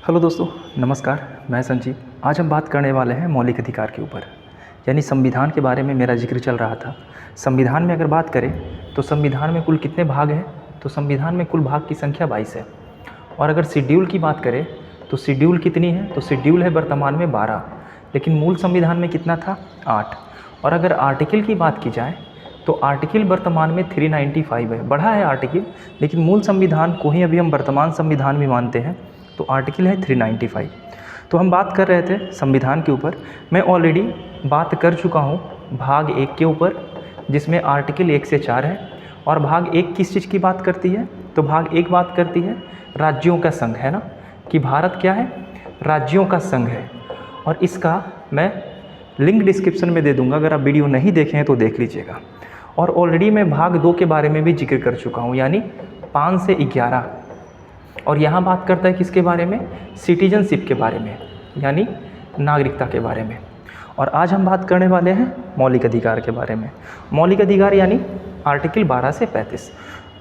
Hello दोस्तों, नमस्कार। मैं संजीव। आज हम बात करने वाले हैं मौलिक अधिकार के ऊपर, यानी संविधान के बारे में मेरा जिक्र चल रहा था। संविधान में अगर बात करें तो संविधान में कुल कितने भाग हैं? तो संविधान में कुल भाग की संख्या 22 है। और अगर शेड्यूल की बात करें तो शेड्यूल कितनी है? तो शेड्यूल है वर्तमान में 12, लेकिन मूल संविधान में कितना था? 8। और अगर आर्टिकल की बात की जाए तो आर्टिकल वर्तमान में 395 है। बढ़ा है आर्टिकल, लेकिन मूल संविधान को ही अभी हम वर्तमान संविधान भी मानते हैं, तो आर्टिकल है 395। तो हम बात कर रहे थे संविधान के ऊपर। मैं ऑलरेडी बात कर चुका हूँ भाग 1 के ऊपर, जिसमें आर्टिकल 1 से 4 है। और भाग 1 किस चीज़ की बात करती है? तो भाग 1 बात करती है राज्यों का संघ, है ना, कि भारत क्या है? राज्यों का संघ है। और इसका मैं लिंक डिस्क्रिप्शन में दे दूंगा, अगर आप वीडियो नहीं देखे हैं तो देख लीजिएगा। और ऑलरेडी मैं भाग 2 के बारे में भी जिक्र कर चुका हूँ, यानी 5 से 11। और यहाँ बात करता है किसके बारे में? सिटीजनशिप के बारे में, यानी नागरिकता के बारे में। और आज हम बात करने वाले हैं मौलिक अधिकार के बारे में। मौलिक अधिकार यानी आर्टिकल 12 से 35।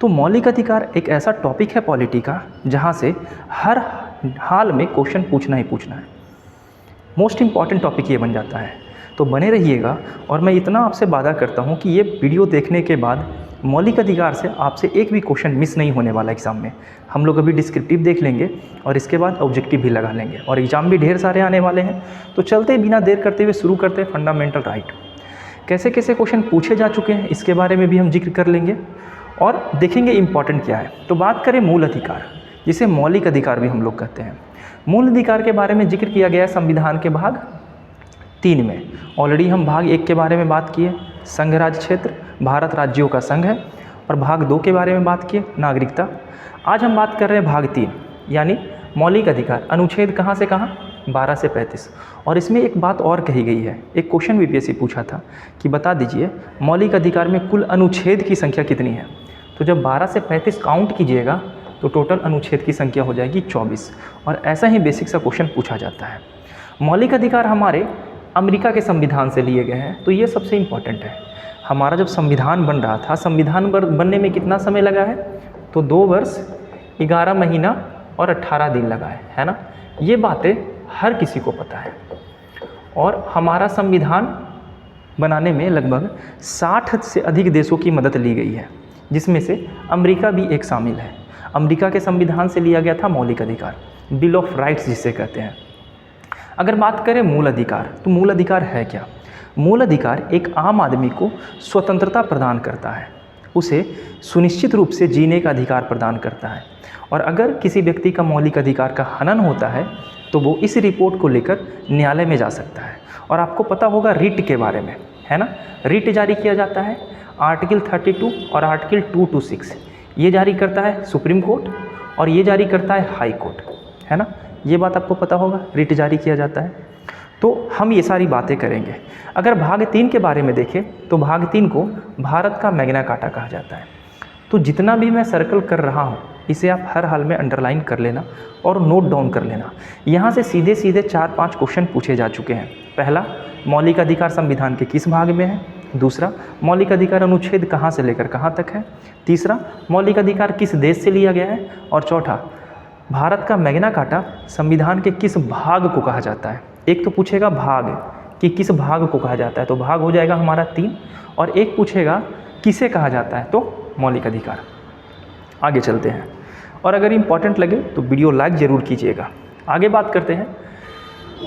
तो मौलिक अधिकार एक ऐसा टॉपिक है पॉलिटी का, जहाँ से हर हाल में क्वेश्चन पूछना ही पूछना है। मोस्ट इम्पॉर्टेंट टॉपिक ये बन जाता है, तो बने रहिएगा। और मैं इतना आपसे वादा करता हूँ कि ये वीडियो देखने के बाद मौलिक अधिकार से आपसे एक भी क्वेश्चन मिस नहीं होने वाला एग्ज़ाम में। हम लोग अभी डिस्क्रिप्टिव देख लेंगे और इसके बाद ऑब्जेक्टिव भी लगा लेंगे, और एग्ज़ाम भी ढेर सारे आने वाले हैं। तो चलते बिना देर करते हुए शुरू करते हैं फंडामेंटल राइट। कैसे कैसे क्वेश्चन पूछे जा चुके हैं इसके बारे में भी हम जिक्र कर लेंगे और देखेंगे इम्पॉर्टेंट क्या है। तो बात करें मूल अधिकार, जिसे मौलिक अधिकार भी हम लोग कहते हैं। मूल अधिकार के बारे में जिक्र किया गया है संविधान के भाग 3 में। ऑलरेडी हम भाग 1 के बारे में बात किए, संघ राज्य क्षेत्र, भारत राज्यों का संघ है। और भाग 2 के बारे में बात किए, नागरिकता। आज हम बात कर रहे हैं भाग 3, यानी मौलिक अधिकार। अनुच्छेद कहाँ से कहाँ? 12 से 35। और इसमें एक बात और कही गई है, एक क्वेश्चन बीपीएससी पूछा था कि बता दीजिए मौलिक अधिकार में कुल अनुच्छेद की संख्या कितनी है। तो जब 12 से 35 काउंट कीजिएगा तो टोटल अनुच्छेद की संख्या हो जाएगी 24। और ऐसा ही बेसिक सा क्वेश्चन पूछा जाता है। मौलिक अधिकार हमारे अमेरिका के संविधान से लिए गए हैं, तो ये सबसे इम्पॉर्टेंट है। हमारा जब संविधान बन रहा था, संविधान बनने में कितना समय लगा है? तो 2 वर्ष 11 महीना और 18 दिन लगा है ना। ये बातें हर किसी को पता है। और हमारा संविधान बनाने में लगभग 60 से अधिक देशों की मदद ली गई है, जिसमें से अमेरिका भी एक शामिल है। अमेरिका के संविधान से लिया गया था मौलिक अधिकार, बिल ऑफ राइट्स जिसे कहते हैं। अगर बात करें मूल अधिकार, तो मूल अधिकार है क्या? मूल अधिकार एक आम आदमी को स्वतंत्रता प्रदान करता है, उसे सुनिश्चित रूप से जीने का अधिकार प्रदान करता है। और अगर किसी व्यक्ति का मौलिक अधिकार का हनन होता है तो वो इस रिपोर्ट को लेकर न्यायालय में जा सकता है। और आपको पता होगा रिट के बारे में, है ना। रिट जारी किया जाता है आर्टिकल 32 और आर्टिकल 226। ये जारी करता है सुप्रीम कोर्ट और ये जारी करता है हाई कोर्ट, है ना। ये बात आपको पता होगा, रिट जारी किया जाता है। तो हम ये सारी बातें करेंगे। अगर भाग 3 के बारे में देखें तो भाग 3 को भारत का मैग्ना कार्टा कहा जाता है। तो जितना भी मैं सर्कल कर रहा हूँ इसे आप हर हाल में अंडरलाइन कर लेना और नोट डाउन कर लेना। यहाँ से सीधे सीधे 4-5 क्वेश्चन पूछे जा चुके हैं। पहला, मौलिक अधिकार संविधान के किस भाग में है? दूसरा, मौलिक अधिकार अनुच्छेद कहाँ से लेकर कहाँ तक है? तीसरा, मौलिक अधिकार किस देश से लिया गया है? और चौथा, भारत का मैग्ना कार्टा संविधान के किस भाग को कहा जाता है? एक तो पूछेगा भाग कि किस भाग को कहा जाता है, तो भाग हो जाएगा हमारा 3। और एक पूछेगा किसे कहा जाता है, तो मौलिक अधिकार। आगे चलते हैं, और अगर इम्पॉर्टेंट लगे तो वीडियो लाइक ज़रूर कीजिएगा। आगे बात करते हैं।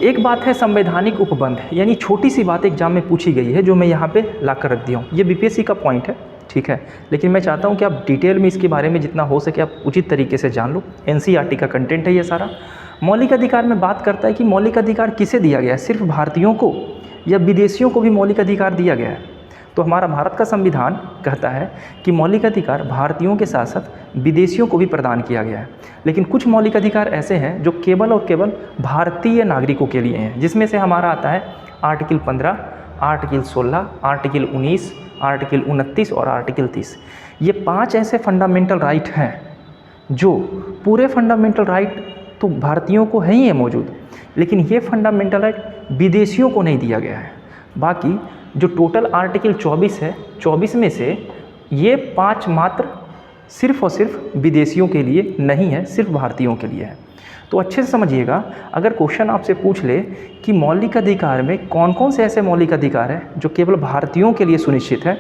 एक बात है संवैधानिक उपबंध, यानी छोटी सी बात एग्जाम में पूछी गई है जो मैं यहाँ पे ला कर रख दिया हूँ। ये बीपीएससी का पॉइंट है, ठीक है, लेकिन मैं चाहता हूँ कि आप डिटेल में इसके बारे में जितना हो सके आप उचित तरीके से जान लो। एनसीईआरटी का कंटेंट है ये सारा। मौलिक अधिकार में बात करता है कि मौलिक अधिकार किसे दिया गया है, सिर्फ भारतीयों को या विदेशियों को भी मौलिक अधिकार दिया गया है? तो हमारा भारत का संविधान कहता है कि मौलिक अधिकार भारतीयों के साथ साथ विदेशियों को भी प्रदान किया गया है। लेकिन कुछ मौलिक अधिकार ऐसे हैं जो केवल और केवल भारतीय नागरिकों के लिए हैं, जिसमें से हमारा आता है आर्टिकल 15, आर्टिकल 16, आर्टिकल 19, आर्टिकल 29 और आर्टिकल 30। ये 5 ऐसे फंडामेंटल राइट हैं जो पूरे फंडामेंटल राइट तो भारतीयों को है ही है मौजूद, लेकिन ये फंडामेंटल राइट विदेशियों को नहीं दिया गया है। बाकी जो टोटल आर्टिकल 24 है, 24 में से ये 5 मात्र सिर्फ और सिर्फ विदेशियों के लिए नहीं है, सिर्फ भारतीयों के लिए है। तो अच्छे से समझिएगा, अगर क्वेश्चन आपसे पूछ ले कि मौलिक अधिकार में कौन कौन से ऐसे मौलिक अधिकार हैं जो केवल भारतीयों के लिए सुनिश्चित है,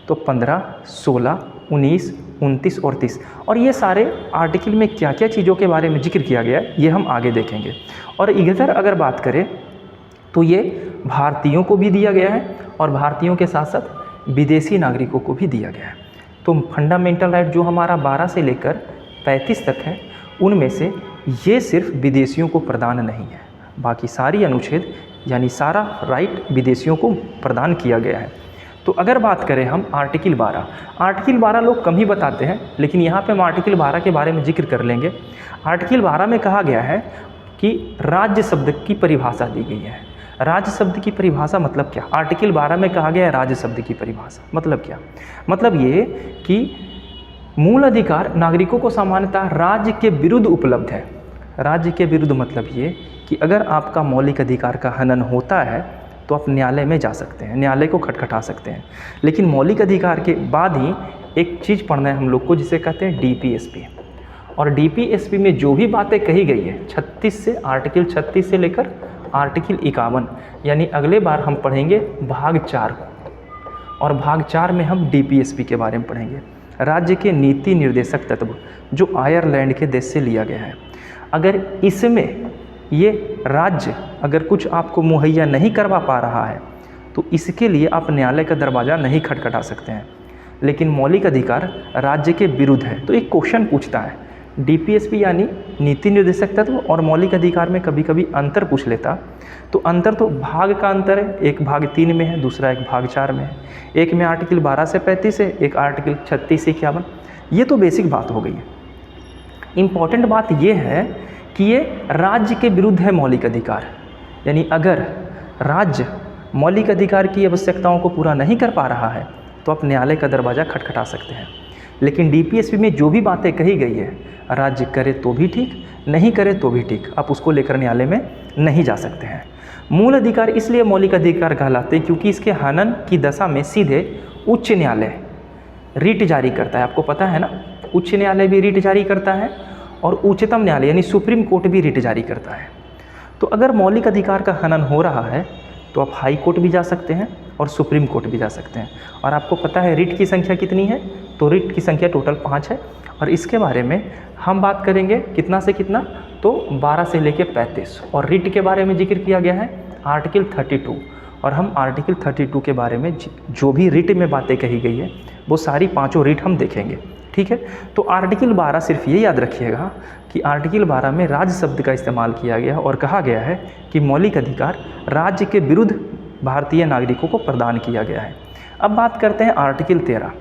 तो 15, 16, 19, 29 और 30, और ये सारे आर्टिकल में क्या क्या चीज़ों के बारे में जिक्र किया गया है ये हम आगे देखेंगे। और इधर अगर बात करें तो ये भारतीयों को भी दिया गया है और भारतीयों के साथ साथ विदेशी नागरिकों को भी दिया गया है। तो फंडामेंटल राइट जो हमारा 12 से लेकर 35 तक है, उनमें से ये सिर्फ विदेशियों को प्रदान नहीं है, बाकी सारी अनुच्छेद यानी सारा राइट विदेशियों को प्रदान किया गया है। तो अगर बात करें हम आर्टिकल 12 लोग कम ही बताते हैं, लेकिन यहाँ पे हम आर्टिकल 12 के बारे में जिक्र कर लेंगे। आर्टिकल 12 में कहा गया है कि राज्य शब्द की परिभाषा दी गई है। राज्य शब्द की परिभाषा मतलब क्या? आर्टिकल 12 में कहा गया है राज्य शब्द की परिभाषा मतलब क्या? मतलब ये कि मूल अधिकार नागरिकों को सामान्यतः राज्य के विरुद्ध उपलब्ध है। राज्य के विरुद्ध मतलब ये कि अगर आपका मौलिक अधिकार का हनन होता है तो आप न्यायालय में जा सकते हैं, न्यायालय को खटखटा सकते हैं। लेकिन मौलिक अधिकार के बाद ही एक चीज़ पढ़ना है हम लोग को जिसे कहते हैं डीपीएसपी। और डीपीएसपी में जो भी बातें कही गई है आर्टिकल 36 से लेकर आर्टिकल 51, यानी अगले बार हम पढ़ेंगे भाग 4 और भाग 4 में हम डीपीएसपी के बारे में पढ़ेंगे। राज्य के नीति निर्देशक तत्व जो आयरलैंड के देश से लिया गया है, अगर इसमें ये राज्य अगर कुछ आपको मुहैया नहीं करवा पा रहा है तो इसके लिए आप न्यायालय का दरवाज़ा नहीं खटखटा सकते हैं। लेकिन मौलिक अधिकार राज्य के विरुद्ध है तो एक क्वेश्चन पूछता है, डीपीएसपी यानी नीति निर्देशक तत्व और मौलिक अधिकार में कभी कभी अंतर पूछ लेता। तो अंतर तो भाग का अंतर है, एक भाग 3 में है, दूसरा एक भाग 4 में है। एक में आर्टिकल 12 से 35 है, एक आर्टिकल 36 से 51। ये तो बेसिक बात हो गई है। इम्पॉर्टेंट बात ये है कि ये राज्य के विरुद्ध है मौलिक अधिकार, यानी अगर राज्य मौलिक अधिकार की आवश्यकताओं को पूरा नहीं कर पा रहा है तो आप न्यायालय का दरवाज़ा खटखटा सकते हैं। लेकिन डीपीएसपी में जो भी बातें कही गई है, राज्य करे तो भी ठीक, नहीं करे तो भी ठीक, आप उसको लेकर न्यायालय में नहीं जा सकते हैं। मूल अधिकार इसलिए मौलिक अधिकार कहलाते हैं क्योंकि इसके हनन की दशा में सीधे उच्च न्यायालय रिट जारी करता है। आपको पता है ना, उच्च न्यायालय भी रिट जारी करता है और उच्चतम न्यायालय यानी सुप्रीम कोर्ट भी रिट जारी करता है। तो अगर मौलिक अधिकार का हनन हो रहा है तो आप हाई कोर्ट भी जा सकते हैं और सुप्रीम कोर्ट भी जा सकते हैं। और आपको पता है रिट की संख्या कितनी है? तो रिट की संख्या टोटल 5 है और इसके बारे में हम बात करेंगे कितना से कितना, तो 12 से लेकर 35। और रिट के बारे में जिक्र किया गया है आर्टिकल 32, और हम आर्टिकल 32 के बारे में जो भी रिट में बातें कही गई है वो सारी 5 रिट हम देखेंगे। ठीक है, तो आर्टिकल 12 सिर्फ ये याद रखिएगा कि आर्टिकल 12 में राज्य शब्द का इस्तेमाल किया गया और कहा गया है कि मौलिक अधिकार राज्य के विरुद्ध भारतीय नागरिकों को प्रदान किया गया है। अब बात करते हैं आर्टिकल 13,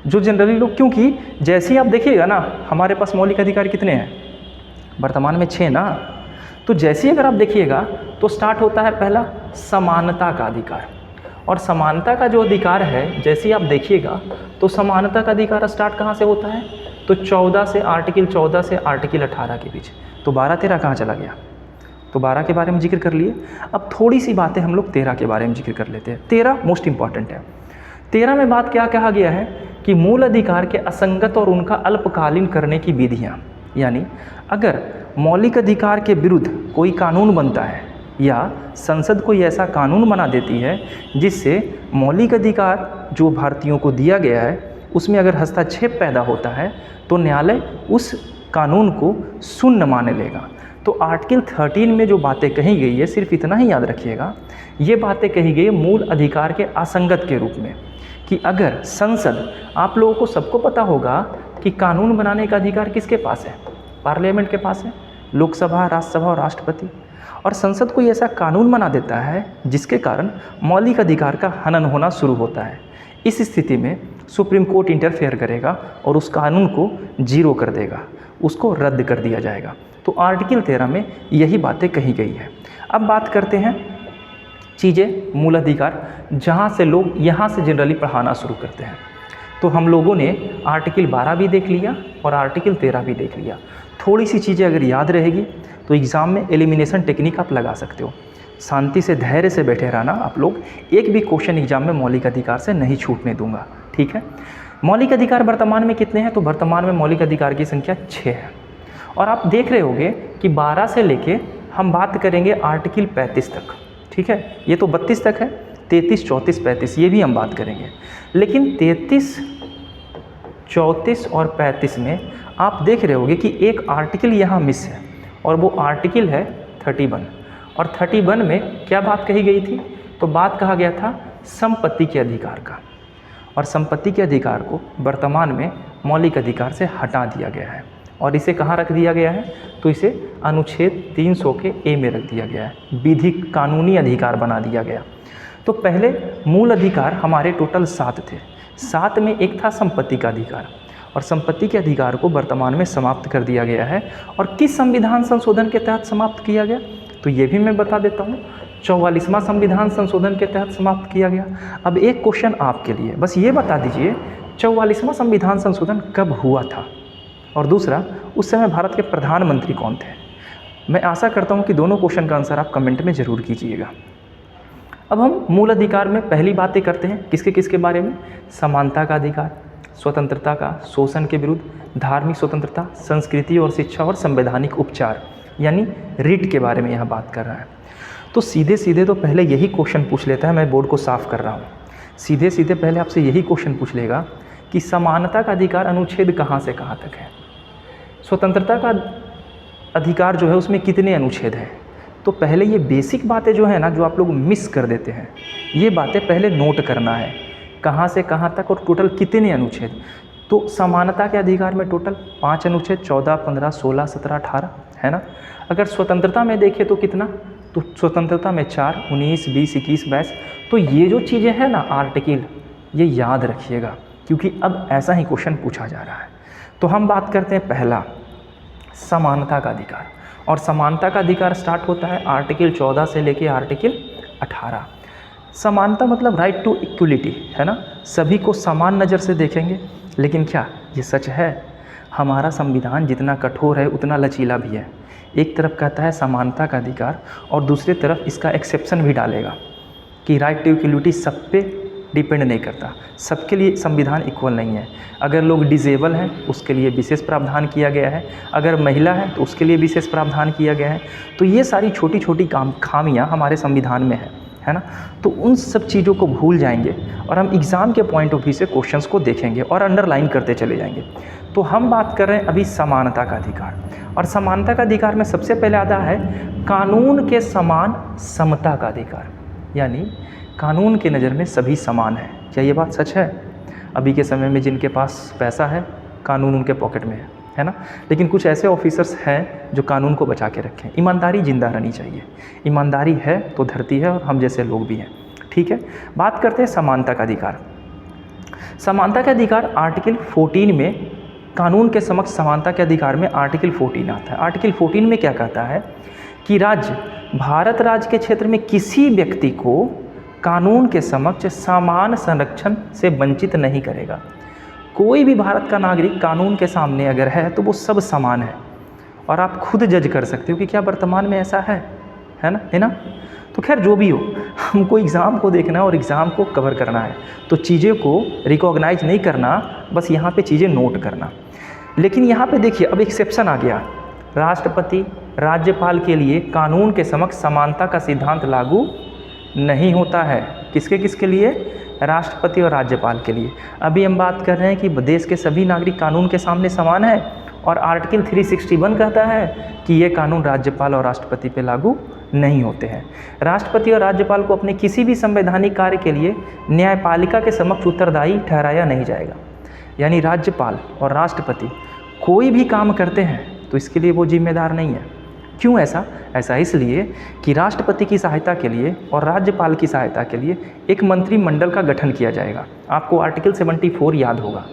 जो जनरली लोग, क्योंकि जैसे ही आप देखिएगा ना हमारे पास मौलिक अधिकार कितने हैं वर्तमान में 6 ना, तो जैसे ही अगर आप देखिएगा तो स्टार्ट होता है पहला समानता का अधिकार। और समानता का जो अधिकार है जैसे ही आप देखिएगा तो समानता का अधिकार स्टार्ट कहाँ से होता है, तो आर्टिकल 14 से आर्टिकल 18 के बीच। तो 12-13 कहाँ चला गया? तो 12 के बारे में जिक्र कर लिए। अब थोड़ी सी बातें हम लोग 13 के बारे में जिक्र कर लेते हैं। 13 मोस्ट इंपॉर्टेंट है। 13 में बात क्या कहा गया है कि मूल अधिकार के असंगत और उनका अल्पकालीन करने की विधियाँ, यानी अगर मौलिक अधिकार के विरुद्ध कोई कानून बनता है या संसद कोई ऐसा कानून बना देती है जिससे मौलिक अधिकार जो भारतीयों को दिया गया है उसमें अगर हस्तक्षेप पैदा होता है तो न्यायालय उस कानून को शून्य माने लेगा। तो आर्टिकल 13 में जो बातें कही गई है सिर्फ इतना ही याद रखिएगा, ये बातें कही गई है मूल अधिकार के असंगत के रूप में, कि अगर संसद, आप लोगों को सबको पता होगा कि कानून बनाने का अधिकार किसके पास है? पार्लियामेंट के पास है, लोकसभा, राज्यसभा और राष्ट्रपति। और संसद कोई ऐसा कानून बना देता है जिसके कारण मौलिक अधिकार का हनन होना शुरू होता है। इस स्थिति में सुप्रीम कोर्ट इंटरफेयर करेगा और उस कानून को जीरो कर देगा, उसको रद्द कर दिया जाएगा। तो आर्टिकल 13 में यही बातें कही गई है। अब बात करते हैं चीज़ें मूल अधिकार, जहाँ से लोग यहाँ से जनरली पढ़ाना शुरू करते हैं। तो हम लोगों ने आर्टिकल 12 भी देख लिया और आर्टिकल 13 भी देख लिया। थोड़ी सी चीज़ें अगर याद रहेगी तो एग्ज़ाम में एलिमिनेशन टेक्निक आप लगा सकते हो। शांति से धैर्य से बैठे रहना आप लोग, एक भी क्वेश्चन एग्जाम में मौलिक अधिकार से नहीं छूटने दूंगा। ठीक है, मौलिक अधिकार वर्तमान में कितने हैं? तो वर्तमान में मौलिक अधिकार की संख्या 6 है। और आप देख रहे होंगे कि 12 से लेके हम बात करेंगे आर्टिकल 35 तक, ठीक है। ये तो 32 तक है, 33, 34, 35 ये भी हम बात करेंगे। लेकिन 33, 34 और 35 में आप देख रहे होंगे कि एक आर्टिकल यहाँ मिस है, और वो आर्टिकल है 31। और 31 में क्या बात कही गई थी? तो बात कहा गया था संपत्ति के अधिकार का, और संपत्ति के अधिकार को वर्तमान में मौलिक अधिकार से हटा दिया गया है। और इसे कहाँ रख दिया गया है? तो इसे अनुच्छेद 300 के ए में रख दिया गया है, विधिक कानूनी अधिकार बना दिया गया। तो पहले मूल अधिकार हमारे टोटल 7 थे। 7 में एक था संपत्ति का अधिकार, और संपत्ति के अधिकार को वर्तमान में समाप्त कर दिया गया है। और किस संविधान संशोधन के तहत समाप्त किया गया? तो ये भी मैं बता देता हूँ, 44वां संविधान संशोधन के तहत समाप्त किया गया। अब एक क्वेश्चन आपके लिए, बस ये बता दीजिए 44वां संविधान संशोधन कब हुआ था, और दूसरा उस समय भारत के प्रधानमंत्री कौन थे। मैं आशा करता हूँ कि दोनों क्वेश्चन का आंसर आप कमेंट में ज़रूर कीजिएगा। अब हम मूल अधिकार में पहली बातें करते हैं, किसके किसके बारे में? समानता का अधिकार, स्वतंत्रता का, शोषण के विरुद्ध, धार्मिक स्वतंत्रता, संस्कृति और शिक्षा, और संवैधानिक उपचार यानी रिट के बारे में यहाँ बात कर रहा है। तो सीधे सीधे तो पहले यही क्वेश्चन पूछ लेता है, मैं बोर्ड को साफ कर रहा हूँ, सीधे सीधे पहले आपसे यही क्वेश्चन पूछ लेगा कि समानता का अधिकार अनुच्छेद कहाँ से कहाँ तक है, स्वतंत्रता का अधिकार जो है उसमें कितने अनुच्छेद हैं। तो पहले ये बेसिक बातें जो है ना, जो आप लोग मिस कर देते हैं, ये बातें पहले नोट करना है, कहाँ से कहाँ तक और टोटल कितने अनुच्छेद। तो समानता के अधिकार में टोटल 5 अनुच्छेद, 14, 15, 16, 17, 18 है ना। अगर स्वतंत्रता में देखें तो कितना? तो स्वतंत्रता में 4, 19, 20, 21, 22। तो ये जो चीज़ें हैं ना आर्टिकल, ये याद रखिएगा, क्योंकि अब ऐसा ही क्वेश्चन पूछा जा रहा है। तो हम बात करते हैं पहला, समानता का अधिकार। और समानता का अधिकार स्टार्ट होता है आर्टिकल 14 से लेके आर्टिकल 18। समानता मतलब राइट टू इक्वलिटी, है ना, सभी को समान नज़र से देखेंगे। लेकिन क्या ये सच है? हमारा संविधान जितना कठोर है उतना लचीला भी है। एक तरफ कहता है समानता का अधिकार, और दूसरी तरफ इसका एक्सेप्शन भी डालेगा कि राइट टू इक्वलिटी सब पे डिपेंड नहीं करता, सबके लिए संविधान इक्वल नहीं है। अगर लोग डिसेबल हैं उसके लिए विशेष प्रावधान किया गया है, अगर महिला है तो उसके लिए विशेष प्रावधान किया गया है। तो ये सारी छोटी छोटी खामियां हमारे संविधान में है ना। तो उन सब चीज़ों को भूल जाएंगे और हम एग्ज़ाम के पॉइंट ऑफ व्यू से क्वेश्चंस को देखेंगे और अंडरलाइन करते चले जाएंगे। तो हम बात कर रहे हैं अभी समानता का अधिकार, और समानता का अधिकार में सबसे पहले आता है कानून के समान समता का अधिकार, यानी कानून के नज़र में सभी समान हैं। क्या ये बात सच है? अभी के समय में जिनके पास पैसा है कानून उनके पॉकेट में है ना, लेकिन कुछ ऐसे ऑफिसर्स हैं जो कानून को बचा के रखें। ईमानदारी जिंदा रहनी चाहिए, ईमानदारी है तो धरती है और हम जैसे लोग भी हैं, ठीक है। बात करते हैं समानता का अधिकार। समानता का अधिकार आर्टिकल 14 में, कानून के समक्ष समानता के अधिकार में आर्टिकल 14 आता है। आर्टिकल 14 में क्या कहता है कि राज्य भारत राज्य के क्षेत्र में किसी व्यक्ति को कानून के समक्ष समान संरक्षण से वंचित नहीं करेगा। कोई भी भारत का नागरिक कानून के सामने अगर है तो वो सब समान है, और आप खुद जज कर सकते हो कि क्या वर्तमान में ऐसा है ना। तो खैर जो भी हो, हमको एग्ज़ाम को देखना है और एग्ज़ाम को कवर करना है, तो चीज़ें को रिकॉग्नाइज नहीं करना, बस यहाँ पे चीज़ें नोट करना। लेकिन यहाँ पे देखिए अब एक्सेप्शन आ गया, राष्ट्रपति राज्यपाल के लिए कानून के समक्ष समानता का सिद्धांत लागू नहीं होता है। किसके किसके लिए? राष्ट्रपति और राज्यपाल के लिए। अभी हम बात कर रहे हैं कि देश के सभी नागरिक कानून के सामने समान है, और आर्टिकल 361 कहता है कि ये कानून राज्यपाल और राष्ट्रपति पे लागू नहीं होते हैं। राष्ट्रपति और राज्यपाल को अपने किसी भी संवैधानिक कार्य के लिए न्यायपालिका के समक्ष उत्तरदायी ठहराया नहीं जाएगा। यानी राज्यपाल और राष्ट्रपति कोई भी काम करते हैं तो इसके लिए वो जिम्मेदार नहीं है। क्यों ऐसा? ऐसा इसलिए कि राष्ट्रपति की सहायता के लिए और राज्यपाल की सहायता के लिए एक मंत्रिमंडल का गठन किया जाएगा। आपको आर्टिकल 74 याद होगा।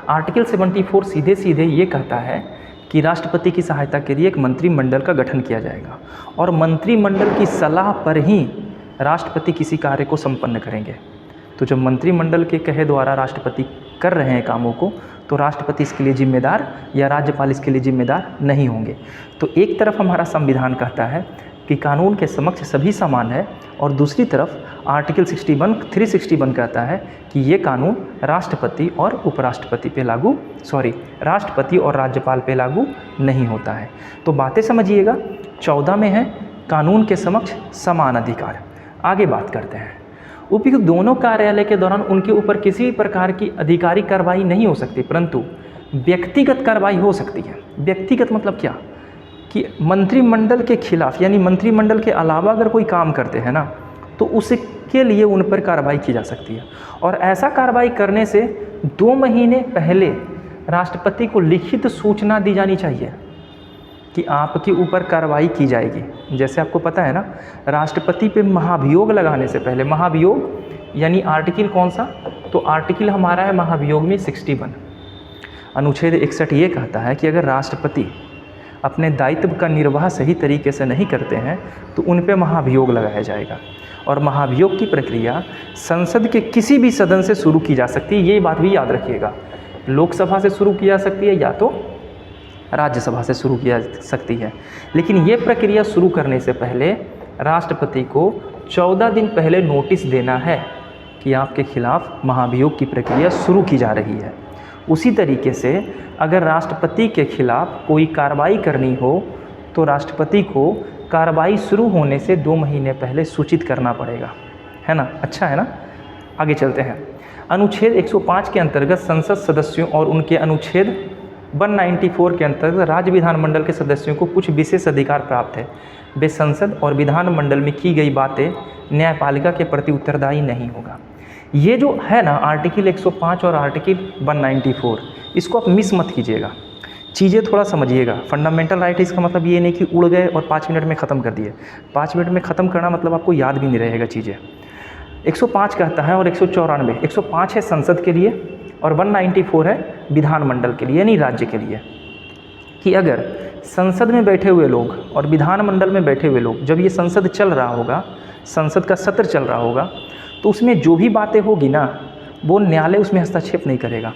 आर्टिकल 74 सीधे सीधे ये कहता है कि राष्ट्रपति की सहायता के लिए एक मंत्रिमंडल का गठन किया जाएगा, और मंत्रिमंडल की सलाह पर ही राष्ट्रपति किसी कार्य को संपन्न करेंगे। तो जब मंत्रिमंडल के कहे द्वारा राष्ट्रपति कर रहे हैं कामों को, तो राष्ट्रपति इसके लिए जिम्मेदार या राज्यपाल इसके लिए जिम्मेदार नहीं होंगे। तो एक तरफ हमारा संविधान कहता है कि कानून के समक्ष सभी समान है, और दूसरी तरफ आर्टिकल 361 कहता है कि ये कानून राष्ट्रपति और उपराष्ट्रपति पे लागू राष्ट्रपति और राज्यपाल पे लागू नहीं होता है। तो बातें समझिएगा। 14 में है कानून के समक्ष समान अधिकार। आगे बात करते हैं। उपयुक्त दोनों कार्यालय के दौरान उनके ऊपर किसी भी प्रकार की आधिकारिक कार्रवाई नहीं हो सकती, परंतु व्यक्तिगत कार्रवाई हो सकती है। व्यक्तिगत मतलब क्या कि मंत्रिमंडल के खिलाफ, यानी मंत्रिमंडल के अलावा अगर कोई काम करते हैं ना, तो उसके लिए उन पर कार्रवाई की जा सकती है। और ऐसा कार्रवाई करने से 2 महीने पहले राष्ट्रपति को लिखित सूचना दी जानी चाहिए कि आपके ऊपर कार्रवाई की जाएगी। जैसे आपको पता है ना, राष्ट्रपति पे महाभियोग लगाने से पहले, महाभियोग यानी आर्टिकल कौन सा, तो आर्टिकल हमारा है महाभियोग में 61। अनुच्छेद 61 ये कहता है कि अगर राष्ट्रपति अपने दायित्व का निर्वाह सही तरीके से नहीं करते हैं तो उन पे महाभियोग लगाया जाएगा। और महाभियोग की प्रक्रिया संसद के किसी भी सदन से शुरू की जा सकती है, ये बात भी याद रखिएगा। लोकसभा से शुरू की जा सकती है या तो राज्यसभा से शुरू की जा सकती है। लेकिन ये प्रक्रिया शुरू करने से पहले राष्ट्रपति को 14 दिन पहले नोटिस देना है कि आपके खिलाफ महाभियोग की प्रक्रिया शुरू की जा रही है। उसी तरीके से अगर राष्ट्रपति के खिलाफ कोई कार्रवाई करनी हो तो राष्ट्रपति को कार्रवाई शुरू होने से 2 महीने पहले सूचित करना पड़ेगा, है ना। अच्छा है ना। आगे चलते हैं। अनुच्छेद 105 के अंतर्गत संसद सदस्यों और उनके अनुच्छेद 194 के अंतर्गत राज्य विधानमंडल के सदस्यों को कुछ विशेष अधिकार प्राप्त है। वे संसद और विधानमंडल में की गई बातें न्यायपालिका के प्रति उत्तरदायी नहीं होगा। ये जो है ना आर्टिकल 105 और आर्टिकल 194, इसको आप मिस मत कीजिएगा। चीज़ें थोड़ा समझिएगा। फंडामेंटल राइट इसका मतलब ये नहीं कि उड़ गए और 5 मिनट में ख़त्म कर दिए। 5 मिनट में ख़त्म करना मतलब आपको याद भी नहीं रहेगा चीज़ें। 105 कहता है और 194, 105 है संसद के लिए और 194 है विधानमंडल के लिए, यानी राज्य के लिए, कि अगर संसद में बैठे हुए लोग और विधानमंडल में बैठे हुए लोग, जब ये संसद चल रहा होगा, संसद का सत्र चल रहा होगा, तो उसमें जो भी बातें होगी ना, वो न्यायालय उसमें हस्तक्षेप नहीं करेगा।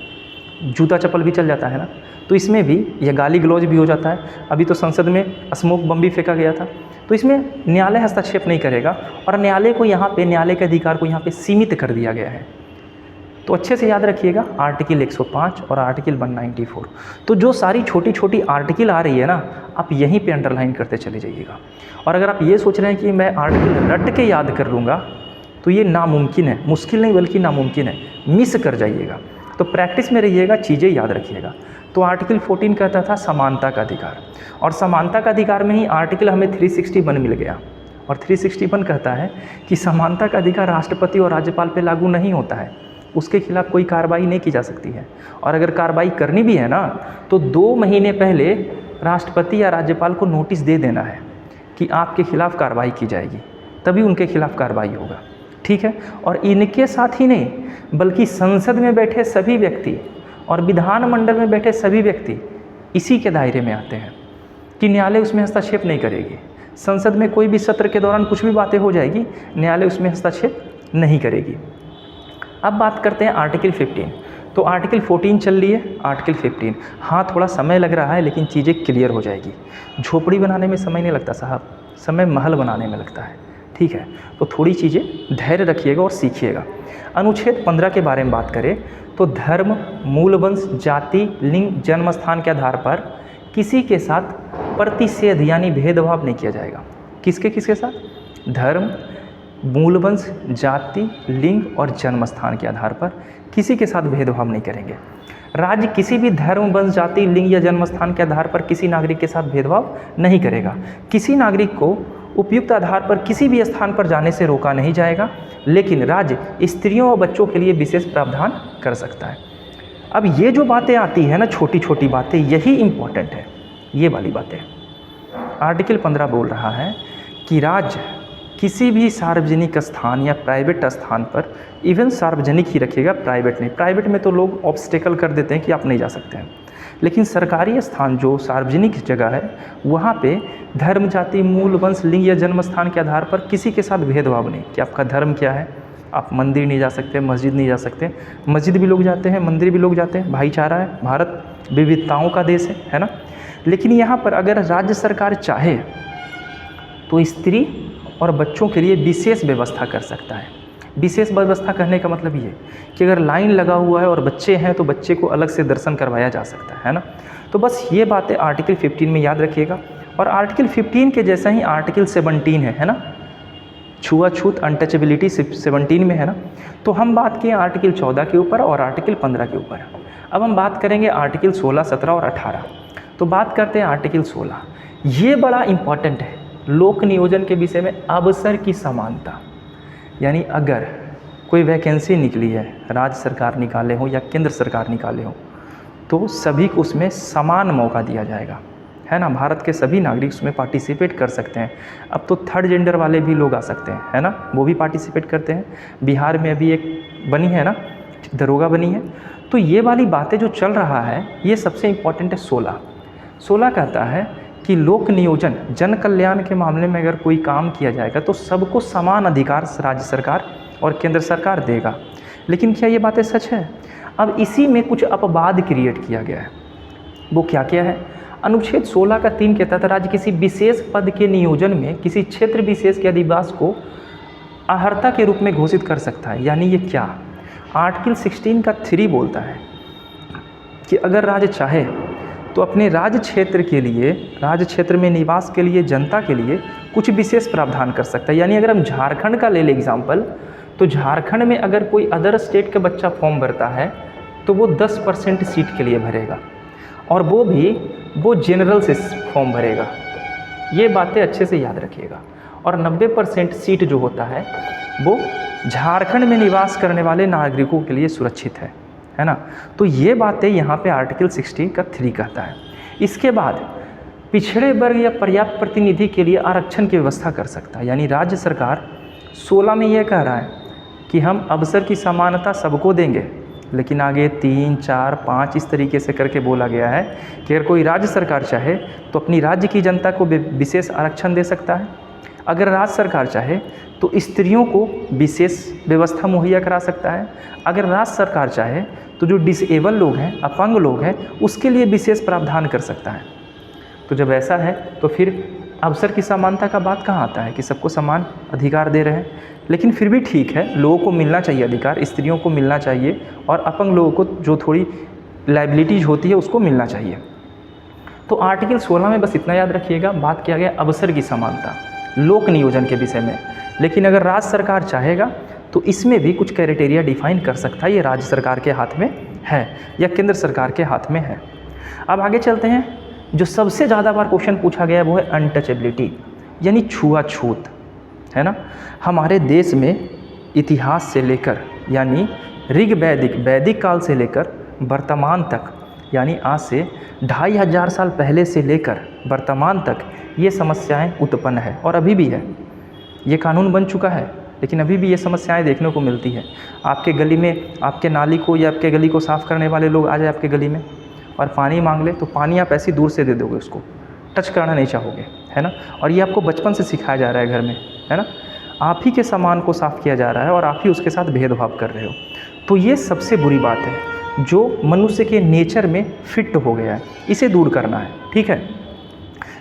जूता चप्पल भी चल जाता है ना, तो इसमें भी यह गाली गलौज भी हो जाता है। अभी तो संसद में स्मोक बम भी फेंका गया था, तो इसमें न्यायालय हस्तक्षेप नहीं करेगा और न्यायालय को यहाँ पे, न्यायालय के अधिकार को यहाँ पे सीमित कर दिया गया है। तो अच्छे से याद रखिएगा आर्टिकल 105 और आर्टिकल 194। तो जो सारी छोटी छोटी आर्टिकल आ रही है ना, आप यहीं पे अंडरलाइन करते चले जाइएगा। और अगर आप ये सोच रहे हैं कि मैं आर्टिकल रट के याद कर लूँगा, तो ये नामुमकिन है, मुश्किल नहीं बल्कि नामुमकिन है, मिस कर जाइएगा। तो प्रैक्टिस में रहिएगा, चीज़ें याद रखिएगा। तो आर्टिकल 14 कहता था समानता का अधिकार, और समानता का अधिकार में ही आर्टिकल हमें 361 मिल गया। और 361 कहता है कि समानता का अधिकार राष्ट्रपति और राज्यपाल पे लागू नहीं होता है, उसके खिलाफ कोई कार्रवाई नहीं की जा सकती है। और अगर कार्रवाई करनी भी है ना, तो 2 महीने पहले राष्ट्रपति या राज्यपाल को नोटिस दे देना है कि आपके खिलाफ कार्रवाई की जाएगी, तभी उनके खिलाफ कार्रवाई होगा। ठीक है। और इनके साथ ही नहीं बल्कि संसद में बैठे सभी व्यक्ति और विधानमंडल में बैठे सभी व्यक्ति इसी के दायरे में आते हैं कि न्यायालय उसमें हस्तक्षेप नहीं करेगी। संसद में कोई भी सत्र के दौरान कुछ भी बातें हो जाएगी, न्यायालय उसमें हस्तक्षेप नहीं करेगी। अब बात करते हैं आर्टिकल 15। तो आर्टिकल 14 चल रही है, आर्टिकल 15, हाँ थोड़ा समय लग रहा है लेकिन चीज़ें क्लियर हो जाएगी। झोपड़ी बनाने में समय नहीं लगता साहब, समय महल बनाने में लगता है। ठीक है। तो थोड़ी चीज़ें धैर्य रखिएगा और सीखिएगा। अनुच्छेद 15 के बारे में बात करें तो धर्म, मूलवंश, जाति, लिंग, जन्म स्थान के आधार पर किसी के साथ प्रतिषेध यानी भेदभाव नहीं किया जाएगा। किसके साथ? धर्म, मूलवंश, जाति, लिंग और जन्म स्थान के आधार पर किसी के साथ भेदभाव नहीं करेंगे। राज्य किसी भी धर्म, वंश, जाति, लिंग या जन्म स्थान के आधार पर किसी नागरिक के साथ भेदभाव नहीं करेगा। किसी नागरिक को उपयुक्त आधार पर किसी भी स्थान पर जाने से रोका नहीं जाएगा, लेकिन राज्य स्त्रियों और बच्चों के लिए विशेष प्रावधान कर सकता है। अब ये जो बातें आती है ना, छोटी छोटी बातें, यही इम्पोर्टेंट है, ये वाली बातें। आर्टिकल 15 बोल रहा है कि राज्य किसी भी सार्वजनिक स्थान या प्राइवेट स्थान पर, इवन सार्वजनिक ही रखिएगा, प्राइवेट नहीं। प्राइवेट में तो लोग ऑब्स्टेकल कर देते हैं कि आप नहीं जा सकते हैं, लेकिन सरकारी स्थान जो सार्वजनिक जगह है वहाँ पे धर्म, जाति, मूल, वंश, लिंग या जन्म स्थान के आधार पर किसी के साथ भेदभाव नहीं कि आपका धर्म क्या है, आप मंदिर नहीं जा सकते, मस्जिद नहीं जा सकते। मस्जिद भी लोग जाते हैं, मंदिर भी लोग जाते हैं, भाईचारा है, भारत विविधताओं का देश है ना। लेकिन यहाँ पर अगर राज्य सरकार चाहे तो स्त्री और बच्चों के लिए विशेष व्यवस्था कर सकता है। विशेष व्यवस्था करने का मतलब ये कि अगर लाइन लगा हुआ है और बच्चे हैं तो बच्चे को अलग से दर्शन करवाया जा सकता है ना। तो बस ये बातें आर्टिकल 15 में याद रखिएगा। और आर्टिकल 15 के जैसा ही आर्टिकल 17 है ना, छुआछूत अनटचेबिलिटी 17 में है ना। तो हम बात किए आर्टिकल 14 के ऊपर और आर्टिकल 15 के ऊपर। अब हम बात करेंगे आर्टिकल 16, 17 और 18। तो बात करते हैं आर्टिकल 16। ये बड़ा इम्पॉर्टेंट है लोक नियोजन के विषय में, अवसर की समानता। यानी अगर कोई वैकेंसी निकली है, राज्य सरकार निकाले हो या केंद्र सरकार निकाले हो, तो सभी को उसमें समान मौका दिया जाएगा, है ना। भारत के सभी नागरिक उसमें पार्टिसिपेट कर सकते हैं। अब तो थर्ड जेंडर वाले भी लोग आ सकते हैं, है ना, वो भी पार्टिसिपेट करते हैं। बिहार में अभी एक बनी है ना, दरोगा बनी है। तो ये वाली बातें जो चल रहा है ये सबसे इम्पॉर्टेंट है। 16 कहता है कि लोक नियोजन, जन कल्याण के मामले में अगर कोई काम किया जाएगा तो सबको समान अधिकार राज्य सरकार और केंद्र सरकार देगा। लेकिन क्या ये बातें सच है? अब इसी में कुछ अपवाद क्रिएट किया गया है। वो क्या क्या है? अनुच्छेद 16 का 3 कहता था राज्य किसी विशेष पद के नियोजन में किसी क्षेत्र विशेष के अधिवास को अर्हता के रूप में घोषित कर सकता है। यानी ये क्या? आर्टिकल 16 का 3 बोलता है कि अगर राज्य चाहे तो अपने राज्य क्षेत्र के लिए, राज्य क्षेत्र में निवास के लिए, जनता के लिए कुछ विशेष प्रावधान कर सकता है। यानी अगर हम झारखंड का ले लें एग्जाम्पल, तो झारखंड में अगर कोई अदर स्टेट का बच्चा फॉर्म भरता है तो वो 10% सीट के लिए भरेगा, और वो भी वो जनरल से फॉर्म भरेगा। ये बातें अच्छे से याद रखिएगा। और 90% सीट जो होता है वो झारखंड में निवास करने वाले नागरिकों के लिए सुरक्षित है ना। तो ये बातें यहाँ पे आर्टिकल 16 का 3 कहता है। इसके बाद पिछड़े वर्ग या पर्याप्त प्रतिनिधि के लिए आरक्षण की व्यवस्था कर सकता है। यानी राज्य सरकार 16 में यह कह रहा है कि हम अवसर की समानता सबको देंगे, लेकिन आगे 3, 4, 5 इस तरीके से करके बोला गया है कि अगर कोई राज्य सरकार चाहे तो अपनी राज्य की जनता को विशेष आरक्षण दे सकता है। अगर राज्य सरकार चाहे तो स्त्रियों को विशेष व्यवस्था मुहैया करा सकता है। अगर राज्य सरकार चाहे तो जो डिसेबल लोग हैं, अपंग लोग हैं, उसके लिए विशेष प्रावधान कर सकता है। तो जब ऐसा है तो फिर अवसर की समानता का बात कहाँ आता है कि सबको समान अधिकार दे रहे हैं। लेकिन फिर भी ठीक है, लोगों को मिलना चाहिए अधिकार, स्त्रियों को मिलना चाहिए, और अपंग लोगों को जो थोड़ी लाइबिलिटीज होती है उसको मिलना चाहिए। तो आर्टिकल 16 में बस इतना याद रखिएगा, बात किया गया अवसर की समानता लोक नियोजन के विषय में। लेकिन अगर राज्य सरकार चाहेगा तो इसमें भी कुछ क्राइटेरिया डिफाइन कर सकता है। ये राज्य सरकार के हाथ में है या केंद्र सरकार के हाथ में है। अब आगे चलते हैं। जो सबसे ज़्यादा बार क्वेश्चन पूछा गया है वो है अनटचेबिलिटी, यानी छुआछूत, है ना। हमारे देश में इतिहास से लेकर, यानी ऋग वैदिक काल से लेकर वर्तमान तक, यानी आज से 2500 साल पहले से लेकर वर्तमान तक ये समस्याएं उत्पन्न है और अभी भी है। ये कानून बन चुका है लेकिन अभी भी ये समस्याएं देखने को मिलती है। आपके गली में, आपके नाली को या आपके गली को साफ़ करने वाले लोग आ जाए आपके गली में और पानी मांग ले तो पानी आप ऐसी दूर से दे दोगे, उसको टच करना नहीं चाहोगे, है ना। और ये आपको बचपन से सिखाया जा रहा है घर में, है ना। आप ही के सामान को साफ़ किया जा रहा है और आप ही उसके साथ भेदभाव कर रहे हो। तो ये सबसे बुरी बात है जो मनुष्य के नेचर में फिट हो गया है, इसे दूर करना है, ठीक है।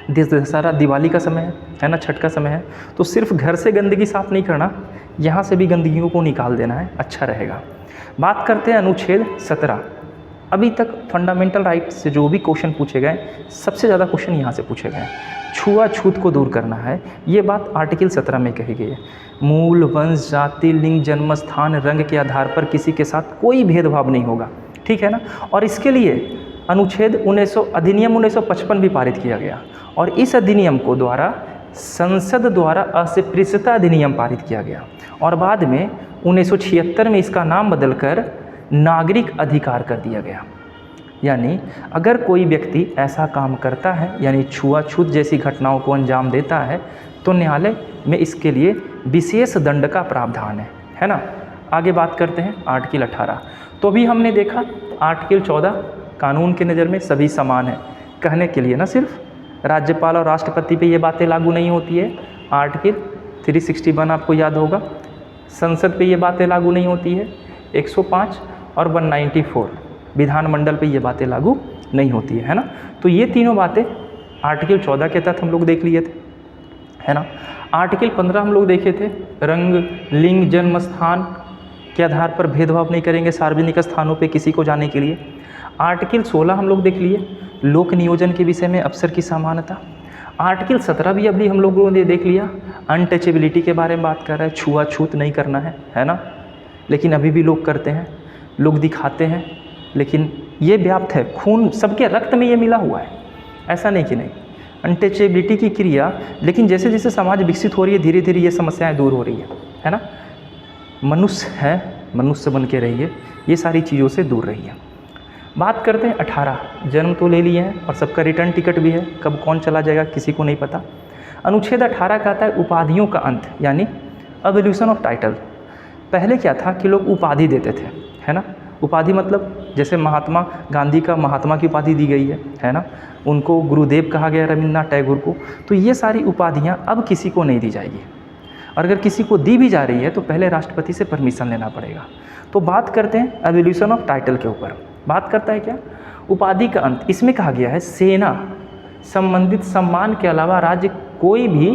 दशहरा दिवाली का समय है ना, छठ का समय है, तो सिर्फ घर से गंदगी साफ़ नहीं करना, यहाँ से भी गंदगियों को निकाल देना है, अच्छा रहेगा। बात करते हैं अनुच्छेद 17। अभी तक फंडामेंटल राइट से जो भी क्वेश्चन पूछे गए, सबसे ज़्यादा क्वेश्चन यहाँ से पूछे गए। छुआछूत को दूर करना है, ये बात आर्टिकल 17 में कही गई है। मूल, वंश, जाति, लिंग, जन्म स्थान, रंग के आधार पर किसी के साथ कोई भेदभाव नहीं होगा, ठीक है ना। और इसके लिए अधिनियम 1955 भी पारित किया गया, और इस अधिनियम को द्वारा संसद द्वारा अस्पृश्यता अधिनियम पारित किया गया, और बाद में 1976 में इसका नाम बदलकर नागरिक अधिकार कर दिया गया। यानी अगर कोई व्यक्ति ऐसा काम करता है, यानी छुआछूत जैसी घटनाओं को अंजाम देता है, तो न्यायालय में इसके लिए विशेष दंड का प्रावधान है ना। आगे बात करते हैं आर्टिकल 18। तो अभी हमने देखा आर्टिकल 14 कानून की नज़र में सभी समान है कहने के लिए, ना सिर्फ राज्यपाल और राष्ट्रपति पे ये बातें लागू नहीं होती है। आर्टिकल 361 आपको याद होगा, संसद पे ये बातें लागू नहीं होती है। 105 और 194 विधानमंडल पे ये बातें लागू नहीं होती है ना। तो ये तीनों बातें आर्टिकल 14 के तहत हम लोग देख लिए थे, है ना। आर्टिकल 15 हम लोग देखे थे, रंग, लिंग, जन्म स्थान के आधार पर भेदभाव नहीं करेंगे सार्वजनिक स्थानों पे किसी को जाने के लिए। आर्टिकल 16 हम लोग देख लिए, लोक नियोजन के विषय में अवसर की समानता। आर्टिकल 17 भी अभी हम लोगों ने देख लिया, अनटचेबिलिटी के बारे में बात कर रहा है, छुआछूत नहीं करना है ना। लेकिन अभी भी लोग करते हैं, लोग दिखाते हैं, लेकिन ये व्याप्त है, खून सबके रक्त में ये मिला हुआ है, ऐसा नहीं कि नहीं। अनटचेबिलिटी की क्रिया, लेकिन जैसे जैसे समाज विकसित हो रही है धीरे धीरे ये समस्याएं दूर हो रही है ना। मनुष्य है, मनुष्य बन के रहिए, ये सारी चीज़ों से दूर रहिए। बात करते हैं 18, जन्म तो ले लिए हैं और सबका रिटर्न टिकट भी है, कब कौन चला जाएगा किसी को नहीं पता। अनुच्छेद 18 कहता है उपाधियों का अंत, यानी एवोल्यूशन ऑफ टाइटल। पहले क्या था कि लोग उपाधि देते थे, है ना। उपाधि मतलब जैसे महात्मा गांधी का महात्मा की उपाधि दी गई है ना, उनको गुरुदेव कहा गया रविन्द्रनाथ टैगोर को। तो ये सारी उपाधियाँ अब किसी को नहीं दी जाएगी, और अगर किसी को दी भी जा रही है तो पहले राष्ट्रपति से परमिशन लेना पड़ेगा। तो बात करते हैं एवोल्यूशन ऑफ टाइटल के ऊपर। बात करता है क्या, उपाधि का अंत। इसमें कहा गया है सेना संबंधित सम्मान के अलावा राज्य कोई भी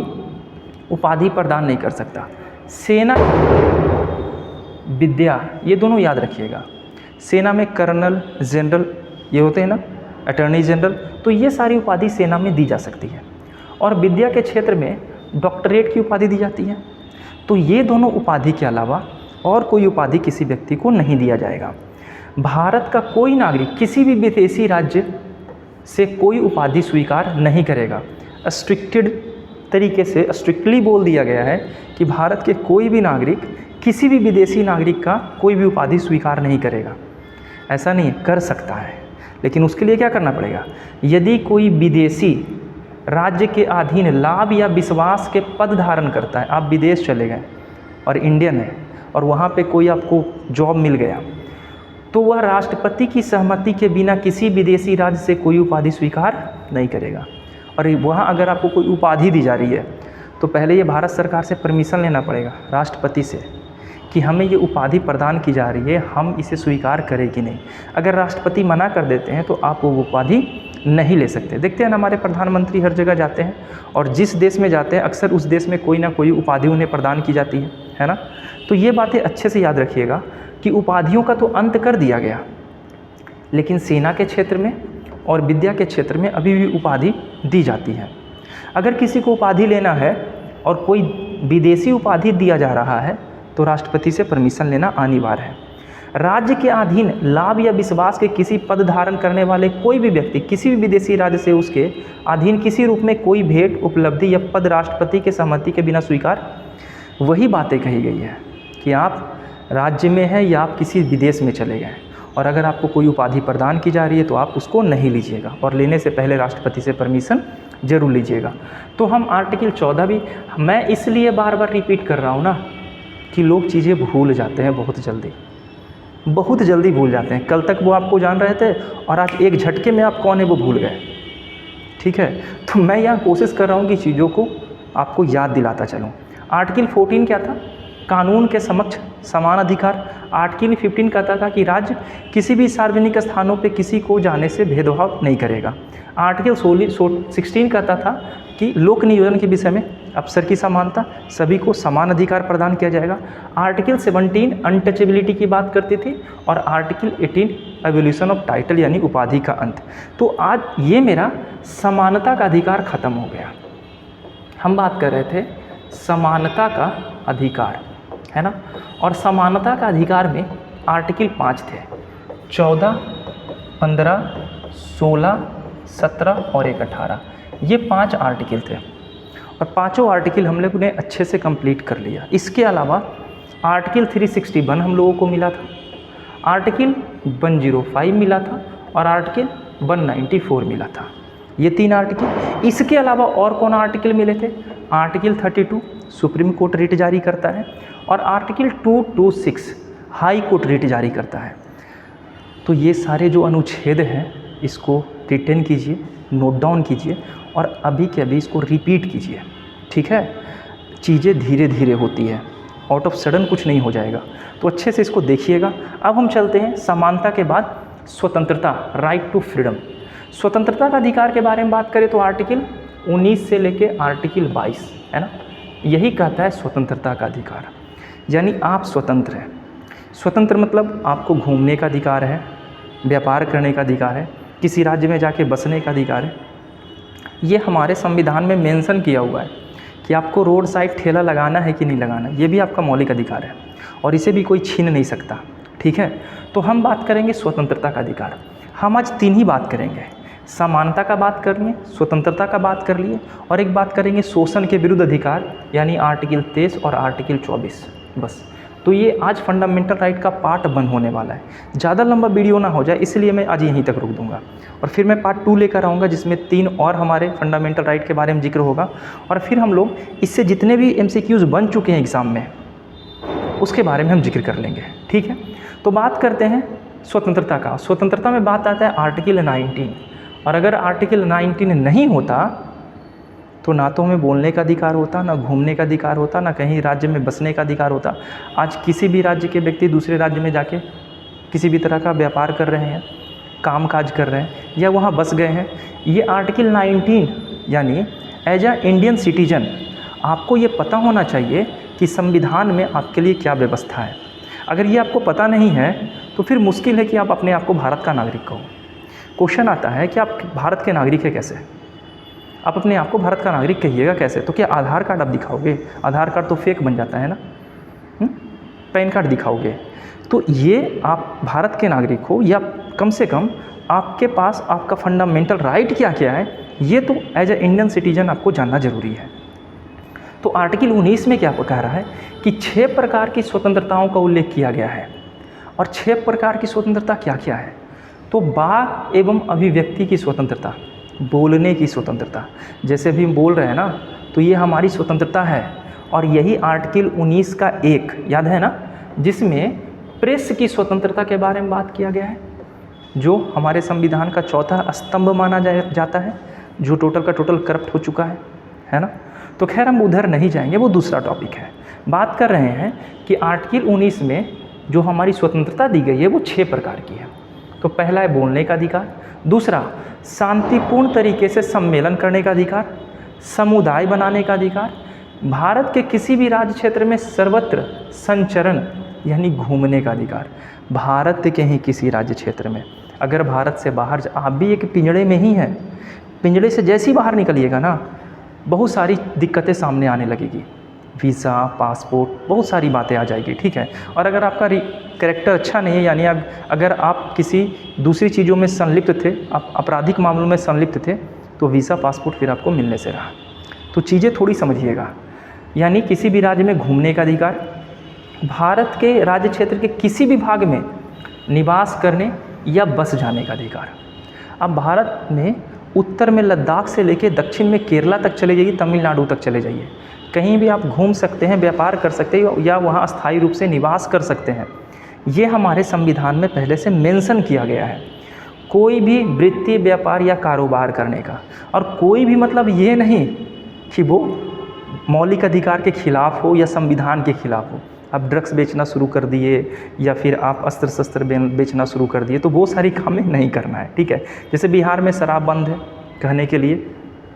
उपाधि प्रदान नहीं कर सकता। सेना, विद्या, ये दोनों याद रखिएगा। सेना में कर्नल, जनरल ये होते हैं ना, अटॉर्नी जनरल, तो ये सारी उपाधि सेना में दी जा सकती है। और विद्या के क्षेत्र में डॉक्टरेट की उपाधि दी जाती है। तो ये दोनों उपाधि के अलावा और कोई उपाधि किसी व्यक्ति को नहीं दिया जाएगा। भारत का कोई नागरिक किसी भी विदेशी राज्य से कोई उपाधि स्वीकार नहीं करेगा। स्ट्रिक्टेड तरीके से स्ट्रिक्टली बोल दिया गया है कि भारत के कोई भी नागरिक किसी भी विदेशी नागरिक का कोई भी उपाधि स्वीकार नहीं करेगा। ऐसा नहीं है, कर सकता है, लेकिन उसके लिए क्या करना पड़ेगा, यदि कोई विदेशी राज्य के अधीन लाभ या विश्वास के पद धारण करता है, आप विदेश चले गए और इंडियन है और वहाँ पे कोई आपको जॉब मिल गया, तो वह राष्ट्रपति की सहमति के बिना किसी विदेशी राज्य से कोई उपाधि स्वीकार नहीं करेगा। और वहाँ अगर आपको कोई उपाधि दी जा रही है तो पहले ये भारत सरकार से परमिशन लेना पड़ेगा, राष्ट्रपति से, कि हमें ये उपाधि प्रदान की जा रही है, हम इसे स्वीकार करें कि नहीं। अगर राष्ट्रपति मना कर देते हैं तो आप वो उपाधि नहीं ले सकते। देखते हैं ना, हमारे प्रधानमंत्री हर जगह जाते हैं और जिस देश में जाते हैं अक्सर उस देश में कोई ना कोई उपाधि उन्हें प्रदान की जाती है ना। तो ये बातें अच्छे से याद रखिएगा कि उपाधियों का तो अंत कर दिया गया, लेकिन सेना के क्षेत्र में और विद्या के क्षेत्र में अभी भी उपाधि दी जाती है। अगर किसी को उपाधि लेना है और कोई विदेशी उपाधि दिया जा रहा है तो राष्ट्रपति से परमिशन लेना अनिवार्य है। राज्य के अधीन लाभ या विश्वास के किसी पद धारण करने वाले कोई भी व्यक्ति किसी भी विदेशी राज्य से उसके अधीन किसी रूप में कोई भेंट, उपलब्धि या पद राष्ट्रपति के सहमति के बिना स्वीकार। वही बातें कही गई है कि आप राज्य में हैं या आप किसी विदेश में चले गए और अगर आपको कोई उपाधि प्रदान की जा रही है तो आप उसको नहीं लीजिएगा और लेने से पहले राष्ट्रपति से परमिशन जरूर लीजिएगा। तो हम आर्टिकल 14 भी, मैं इसलिए बार बार रिपीट कर रहा हूँ ना कि लोग चीज़ें भूल जाते हैं बहुत जल्दी भूल जाते हैं। कल तक वो आपको जान रहे थे और आज एक झटके में आप कौन है वो भूल गए। ठीक है, तो मैं यहाँ कोशिश कर रहा हूँ कि चीज़ों को आपको याद दिलाता चलूँ। आर्टिकल 14 क्या था, कानून के समक्ष समान अधिकार। आर्टिकल 15 कहता था कि राज्य किसी भी सार्वजनिक स्थानों पे किसी को जाने से भेदभाव नहीं करेगा। आर्टिकल 16 कहता था कि लोक नियोजन के विषय में अवसर की समानता, सभी को समान अधिकार प्रदान किया जाएगा। आर्टिकल 17 अनटचेबिलिटी की बात करती थी और आर्टिकल 18 एवोल्यूशन ऑफ टाइटल यानी उपाधि का अंत। तो आज ये मेरा समानता का अधिकार खत्म हो गया। हम बात कर रहे थे समानता का अधिकार, है ना, और समानता का अधिकार में आर्टिकल 5 थे, 14, 15, 16, 17 और 18, ये 5 आर्टिकल थे और पांचों आर्टिकल हम लोगों ने अच्छे से कंप्लीट कर लिया। इसके अलावा आर्टिकल 361 हम लोगों को मिला था, आर्टिकल 105 मिला था और आर्टिकल 194 मिला था, ये 3 आर्टिकल। इसके अलावा और कौन आर्टिकल मिले थे, आर्टिकल 32 सुप्रीम कोर्ट रिट जारी करता है और आर्टिकल 226 हाई कोर्ट रिट जारी करता है। तो ये सारे जो अनुच्छेद हैं इसको रिटेन कीजिए, नोट डाउन कीजिए और अभी के अभी इसको रिपीट कीजिए। ठीक है, चीज़ें धीरे धीरे होती है, आउट ऑफ सडन कुछ नहीं हो जाएगा, तो अच्छे से इसको देखिएगा। अब हम चलते हैं समानता के बाद स्वतंत्रता, राइट टू फ्रीडम। स्वतंत्रता का अधिकार के बारे में बात करें तो आर्टिकल 19 से लेके आर्टिकल 22, है ना, यही कहता है स्वतंत्रता का अधिकार। यानी आप स्वतंत्र हैं। स्वतंत्र मतलब आपको घूमने का अधिकार है, व्यापार करने का अधिकार है, किसी राज्य में जाके बसने का अधिकार है। ये हमारे संविधान में मेंशन किया हुआ है कि आपको रोड साइड ठेला लगाना है कि नहीं लगाना, ये भी आपका मौलिक अधिकार है और इसे भी कोई छीन नहीं सकता। ठीक है, तो हम बात करेंगे स्वतंत्रता का अधिकार। हम आज 3 ही बात करेंगे, समानता का बात कर लिए, स्वतंत्रता का बात कर लिए, और एक बात करेंगे शोषण के विरुद्ध अधिकार, यानी आर्टिकल 23 और आर्टिकल 24। बस, तो ये आज फंडामेंटल राइट का पार्ट 1 होने वाला है। ज़्यादा लंबा वीडियो ना हो जाए इसलिए मैं आज यहीं तक रोक दूंगा, और फिर मैं पार्ट 2 लेकर आऊँगा जिसमें 3 और हमारे फंडामेंटल राइट के बारे में जिक्र होगा, और फिर हम लोग इससे जितने भी MCQs बन चुके हैं एग्ज़ाम में उसके बारे में हम जिक्र कर लेंगे। ठीक है, तो बात करते हैं स्वतंत्रता का। स्वतंत्रता में बात आता है आर्टिकल 19, और अगर आर्टिकल 19 नहीं होता तो ना तो हमें बोलने का अधिकार होता, ना घूमने का अधिकार होता, ना कहीं राज्य में बसने का अधिकार होता। आज किसी भी राज्य के व्यक्ति दूसरे राज्य में जाके किसी भी तरह का व्यापार कर रहे हैं, काम काज कर रहे हैं या वहाँ बस गए हैं, ये आर्टिकल 19 यानी एज अ इंडियन सिटीजन आपको ये पता होना चाहिए कि संविधान में आपके लिए क्या व्यवस्था है। अगर ये आपको पता नहीं है तो फिर मुश्किल है कि आप अपने आप को भारत का नागरिक कहो। क्वेश्चन आता है कि आप भारत के नागरिक हैं कैसे, आप अपने आप को भारत का नागरिक कहिएगा कैसे? तो क्या आधार कार्ड आप दिखाओगे? आधार कार्ड तो फेक बन जाता है ना। पैन कार्ड दिखाओगे तो ये आप भारत के नागरिक हो, या कम से कम आपके पास आपका फंडामेंटल राइट क्या क्या है, ये तो एज ए इंडियन सिटीजन आपको जानना ज़रूरी है। तो आर्टिकल 19 में क्या कह रहा है कि 6 प्रकार की स्वतंत्रताओं का उल्लेख किया गया है। और 6 प्रकार की स्वतंत्रता क्या क्या है? तो वाक एवं अभिव्यक्ति की स्वतंत्रता, बोलने की स्वतंत्रता, जैसे भी हम बोल रहे हैं ना, तो ये हमारी स्वतंत्रता है। और यही आर्टिकल 19 का 1 याद है ना, जिसमें प्रेस की स्वतंत्रता के बारे में बात किया गया है, जो हमारे संविधान का चौथा स्तंभ माना जाता है, जो टोटल का टोटल करप्ट हो चुका है ना। तो खैर हम उधर नहीं जाएंगे, वो दूसरा टॉपिक है। बात कर रहे हैं कि आर्टिकल 19 में जो हमारी स्वतंत्रता दी गई है वो 6 प्रकार की है। तो पहला है बोलने का अधिकार, दूसरा शांतिपूर्ण तरीके से सम्मेलन करने का अधिकार, समुदाय बनाने का अधिकार, भारत के किसी भी राज्य क्षेत्र में सर्वत्र संचरण यानी घूमने का अधिकार। भारत के ही किसी राज्य क्षेत्र में, अगर भारत से बाहर आप भी एक पिंजड़े में ही हैं, पिंजड़े से जैसे ही बाहर निकलिएगा ना, बहुत सारी दिक्कतें सामने आने लगेगी, वीज़ा, पासपोर्ट, बहुत सारी बातें आ जाएगी। ठीक है, और अगर आपका कैरेक्टर अच्छा नहीं है, यानी अगर आप किसी दूसरी चीज़ों में संलिप्त थे, आप आपराधिक मामलों में संलिप्त थे, तो वीज़ा पासपोर्ट फिर आपको मिलने से रहा। तो चीज़ें थोड़ी समझिएगा। यानी किसी भी राज्य में घूमने का अधिकार, भारत के राज्य क्षेत्र के किसी भी भाग में निवास करने या बस जाने का अधिकार। अब भारत में उत्तर में लद्दाख से लेकर दक्षिण में केरला तक चले जाइए, तमिलनाडु तक चले जाइए, कहीं भी आप घूम सकते हैं, व्यापार कर सकते हैं या वहाँ अस्थायी रूप से निवास कर सकते हैं। ये हमारे संविधान में पहले से मेंशन किया गया है। कोई भी वृत्ति, व्यापार या कारोबार करने का, और कोई भी मतलब ये नहीं कि वो मौलिक अधिकार के खिलाफ हो या संविधान के खिलाफ हो। आप ड्रग्स बेचना शुरू कर दिए या फिर आप अस्त्र शस्त्र बेचना शुरू कर दिए, तो वो सारी कामें नहीं करना है। ठीक है, जैसे बिहार में शराब बंद है कहने के लिए,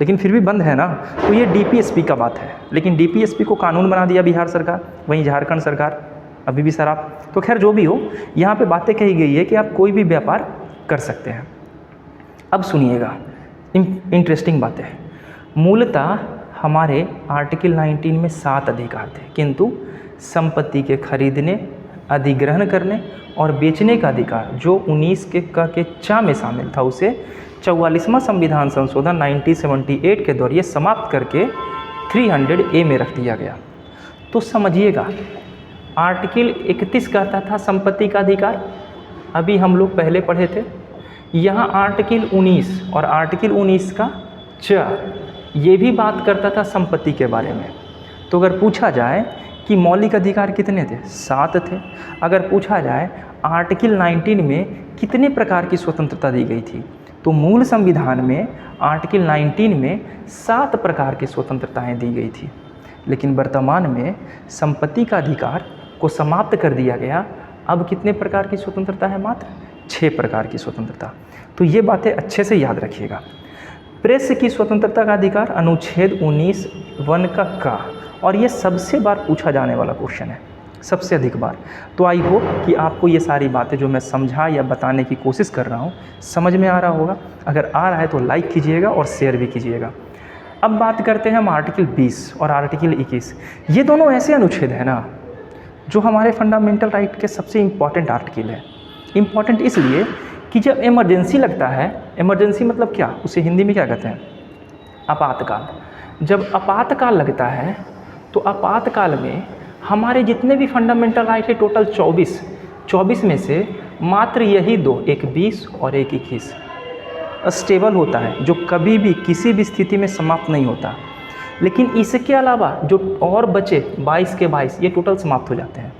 लेकिन फिर भी बंद है ना, तो ये DPSP का बात है। लेकिन DPSP को कानून बना दिया बिहार सरकार, वहीं झारखंड सरकार अभी भी शराब। तो खैर जो भी हो, यहाँ पे बातें कही गई है कि आप कोई भी व्यापार कर सकते हैं। अब सुनिएगा इंटरेस्टिंग बातें। मूलतः हमारे आर्टिकल 19 में 7 अधिकार थे, किंतु संपत्ति के खरीदने, अधिग्रहण करने और बेचने का अधिकार जो 19 के चा में शामिल था, उसे 44वां संविधान संशोधन 1978 के दौरान समाप्त करके 300A में रख दिया गया। तो समझिएगा, आर्टिकल 31 कहता था संपत्ति का अधिकार, अभी हम लोग पहले पढ़े थे। यहाँ आर्टिकल 19 और आर्टिकल 19 का च ये भी बात करता था संपत्ति के बारे में। तो अगर पूछा जाए कि मौलिक अधिकार कितने थे, 7 थे। अगर पूछा जाए आर्टिकल 19 में कितने प्रकार की स्वतंत्रता दी गई थी, तो मूल संविधान में आर्टिकल 19 में 7 प्रकार की स्वतंत्रताएं दी गई थी। लेकिन वर्तमान में संपत्ति का अधिकार को समाप्त कर दिया गया। अब कितने प्रकार की स्वतंत्रता है? मात्र 6 प्रकार की स्वतंत्रता। तो ये बातें अच्छे से याद रखिएगा। प्रेस की स्वतंत्रता का अधिकार, अनुच्छेद 19 वन का। और ये सबसे बार पूछा जाने वाला क्वेश्चन है, सबसे अधिक बार। तो आई होप कि आपको ये सारी बातें जो मैं समझा या बताने की कोशिश कर रहा हूँ समझ में आ रहा होगा। अगर आ रहा है तो लाइक कीजिएगा और शेयर भी कीजिएगा। अब बात करते हैं हम आर्टिकल 20 और आर्टिकल 21। ये दोनों ऐसे अनुच्छेद हैं ना जो हमारे फंडामेंटल राइट के सबसे इम्पॉर्टेंट आर्टिकल है। इम्पॉर्टेंट इसलिए कि जब इमरजेंसी लगता है, इमरजेंसी मतलब क्या, उसे हिंदी में क्या कहते हैं, आपातकाल। जब आपातकाल लगता है तो आपातकाल में हमारे जितने भी फंडामेंटल राइट है टोटल 24 में से मात्र यही दो, एक 20 और एक 21 स्टेबल होता है, जो कभी भी किसी भी स्थिति में समाप्त नहीं होता। लेकिन इसके अलावा जो और बचे 22 के 22 ये टोटल समाप्त हो जाते हैं।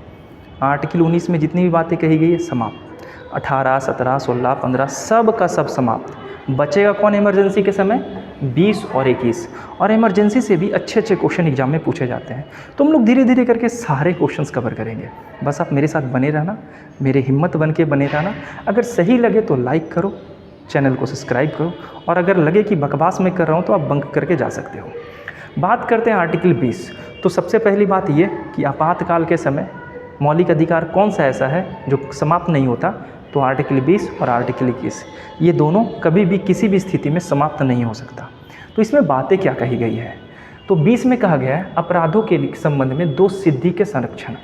आर्टिकल 19 में जितनी भी बातें कही गई है समाप्त, 18, 17, 16, 15 सब का सब समाप्त। बचेगा कौन इमरजेंसी के समय, 20 और 21। और इमरजेंसी से भी अच्छे अच्छे क्वेश्चन एग्जाम में पूछे जाते हैं। तो हम लोग धीरे धीरे करके सारे क्वेश्चंस कवर करेंगे। बस आप मेरे साथ बने रहना, मेरे हिम्मत बन के बने रहना। अगर सही लगे तो लाइक करो, चैनल को सब्सक्राइब करो, और अगर लगे कि बकवास में कर रहा हूँ तो आप बंक करके जा सकते हो। बात करते हैं आर्टिकल 20। तो सबसे पहली बात ये कि आपातकाल के समय मौलिक अधिकार कौन सा ऐसा है जो समाप्त नहीं होता, तो आर्टिकल 20 और आर्टिकल 21 ये दोनों कभी भी किसी भी स्थिति में समाप्त नहीं हो सकता। तो इसमें बातें क्या कही गई है, तो 20 में कहा गया है अपराधों के संबंध में दोष सिद्धि के संरक्षण।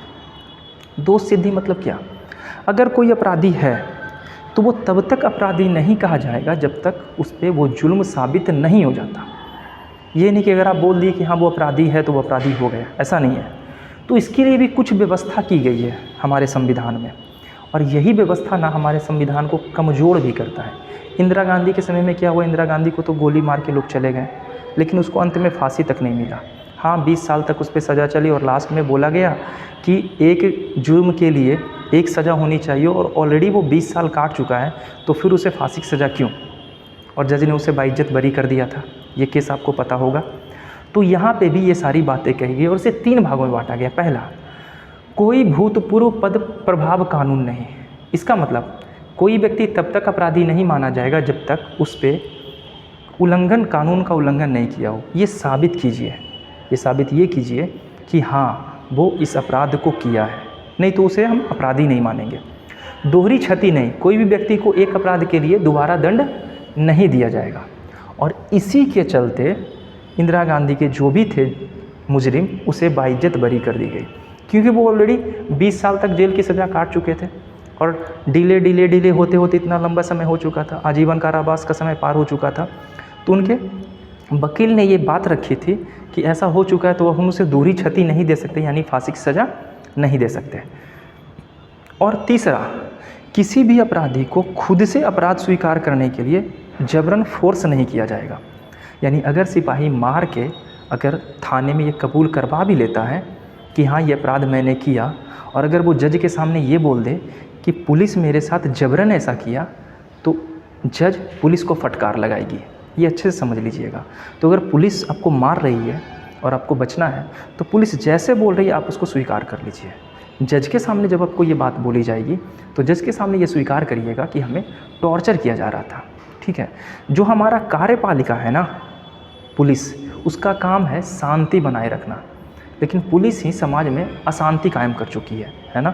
दोष सिद्धि मतलब क्या, अगर कोई अपराधी है तो वो तब तक अपराधी नहीं कहा जाएगा जब तक उस पर वो जुल्म साबित नहीं हो जाता। ये नहीं कि अगर आप बोल दिए कि हाँ वो अपराधी है तो वो अपराधी हो गया, ऐसा नहीं है। तो इसके लिए भी कुछ व्यवस्था की गई है हमारे संविधान में, और यही व्यवस्था ना हमारे संविधान को कमज़ोर भी करता है। इंदिरा गांधी के समय में क्या हुआ, इंदिरा गांधी को तो गोली मार के लोग चले गए, लेकिन उसको अंत में फांसी तक नहीं मिला। हाँ 20 साल तक उस पर सज़ा चली और लास्ट में बोला गया कि एक जुर्म के लिए एक सज़ा होनी चाहिए, और ऑलरेडी वो 20 साल काट चुका है तो फिर उसे फांसी की सज़ा क्यों, और जज ने उसे बाइज्जत बरी कर दिया था। ये केस आपको पता होगा। तो यहाँ पे भी ये सारी बातें कही गई और इसे 3 भागों में बांटा गया। पहला, कोई भूतपूर्व पद प्रभाव कानून नहीं। इसका मतलब कोई व्यक्ति तब तक अपराधी नहीं माना जाएगा जब तक उस पर उल्लंघन, कानून का उल्लंघन नहीं किया हो। ये साबित कीजिए, ये साबित ये कीजिए कि हाँ वो इस अपराध को किया है, नहीं तो उसे हम अपराधी नहीं मानेंगे। दोहरी क्षति नहीं, कोई भी व्यक्ति को एक अपराध के लिए दोबारा दंड नहीं दिया जाएगा। और इसी के चलते इंदिरा गांधी के जो भी थे मुजरिम उसे बाइज्जत बरी कर दी गई, क्योंकि वो ऑलरेडी 20 साल तक जेल की सज़ा काट चुके थे और डिले होते होते इतना लंबा समय हो चुका था, आजीवन कारावास का समय पार हो चुका था। तो उनके वकील ने ये बात रखी थी कि ऐसा हो चुका है तो हम उसे दोहरी क्षति नहीं दे सकते, यानी फांसी की सज़ा नहीं दे सकते। और तीसरा, किसी भी अपराधी को खुद से अपराध स्वीकार करने के लिए जबरन फोर्स नहीं किया जाएगा। यानी अगर सिपाही मार के अगर थाने में ये कबूल करवा भी लेता है कि हाँ ये अपराध मैंने किया, और अगर वो जज के सामने ये बोल दे कि पुलिस मेरे साथ जबरन ऐसा किया, तो जज पुलिस को फटकार लगाएगी। ये अच्छे से समझ लीजिएगा। तो अगर पुलिस आपको मार रही है और आपको बचना है तो पुलिस जैसे बोल रही है आप उसको स्वीकार कर लीजिए। जज के सामने जब आपको ये बात बोली जाएगी तो जज के सामने ये स्वीकार करिएगा कि हमें टॉर्चर किया जा रहा था। ठीक है, जो हमारा कार्यपालिका है ना पुलिस, उसका काम है शांति बनाए रखना, लेकिन पुलिस ही समाज में अशांति कायम कर चुकी है ना।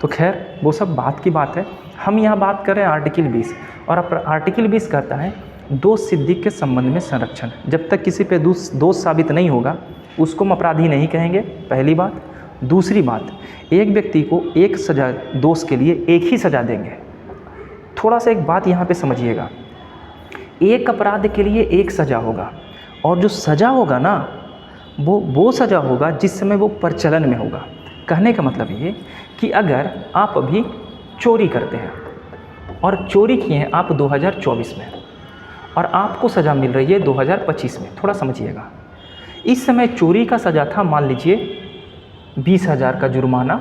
तो खैर वो सब बात की बात है। हम यहाँ बात कर रहे हैं आर्टिकल 20, और आर्टिकल 20 कहता है दोष सिद्धि के संबंध में संरक्षण। जब तक किसी पे दोष साबित नहीं होगा उसको हम अपराधी नहीं कहेंगे, पहली बात। दूसरी बात, एक व्यक्ति को एक सज़ा, दोष के लिए एक ही सज़ा देंगे। थोड़ा सा एक बात यहाँ पे समझिएगा, एक अपराध के लिए एक सज़ा होगा, और जो सज़ा होगा ना वो सज़ा होगा जिस समय वो प्रचलन में होगा। कहने का मतलब ये कि अगर आप अभी चोरी करते हैं और चोरी किए हैं आप 2024 में और आपको सज़ा मिल रही है 2025 में, थोड़ा समझिएगा। इस समय चोरी का सज़ा था मान लीजिए 20,000 का जुर्माना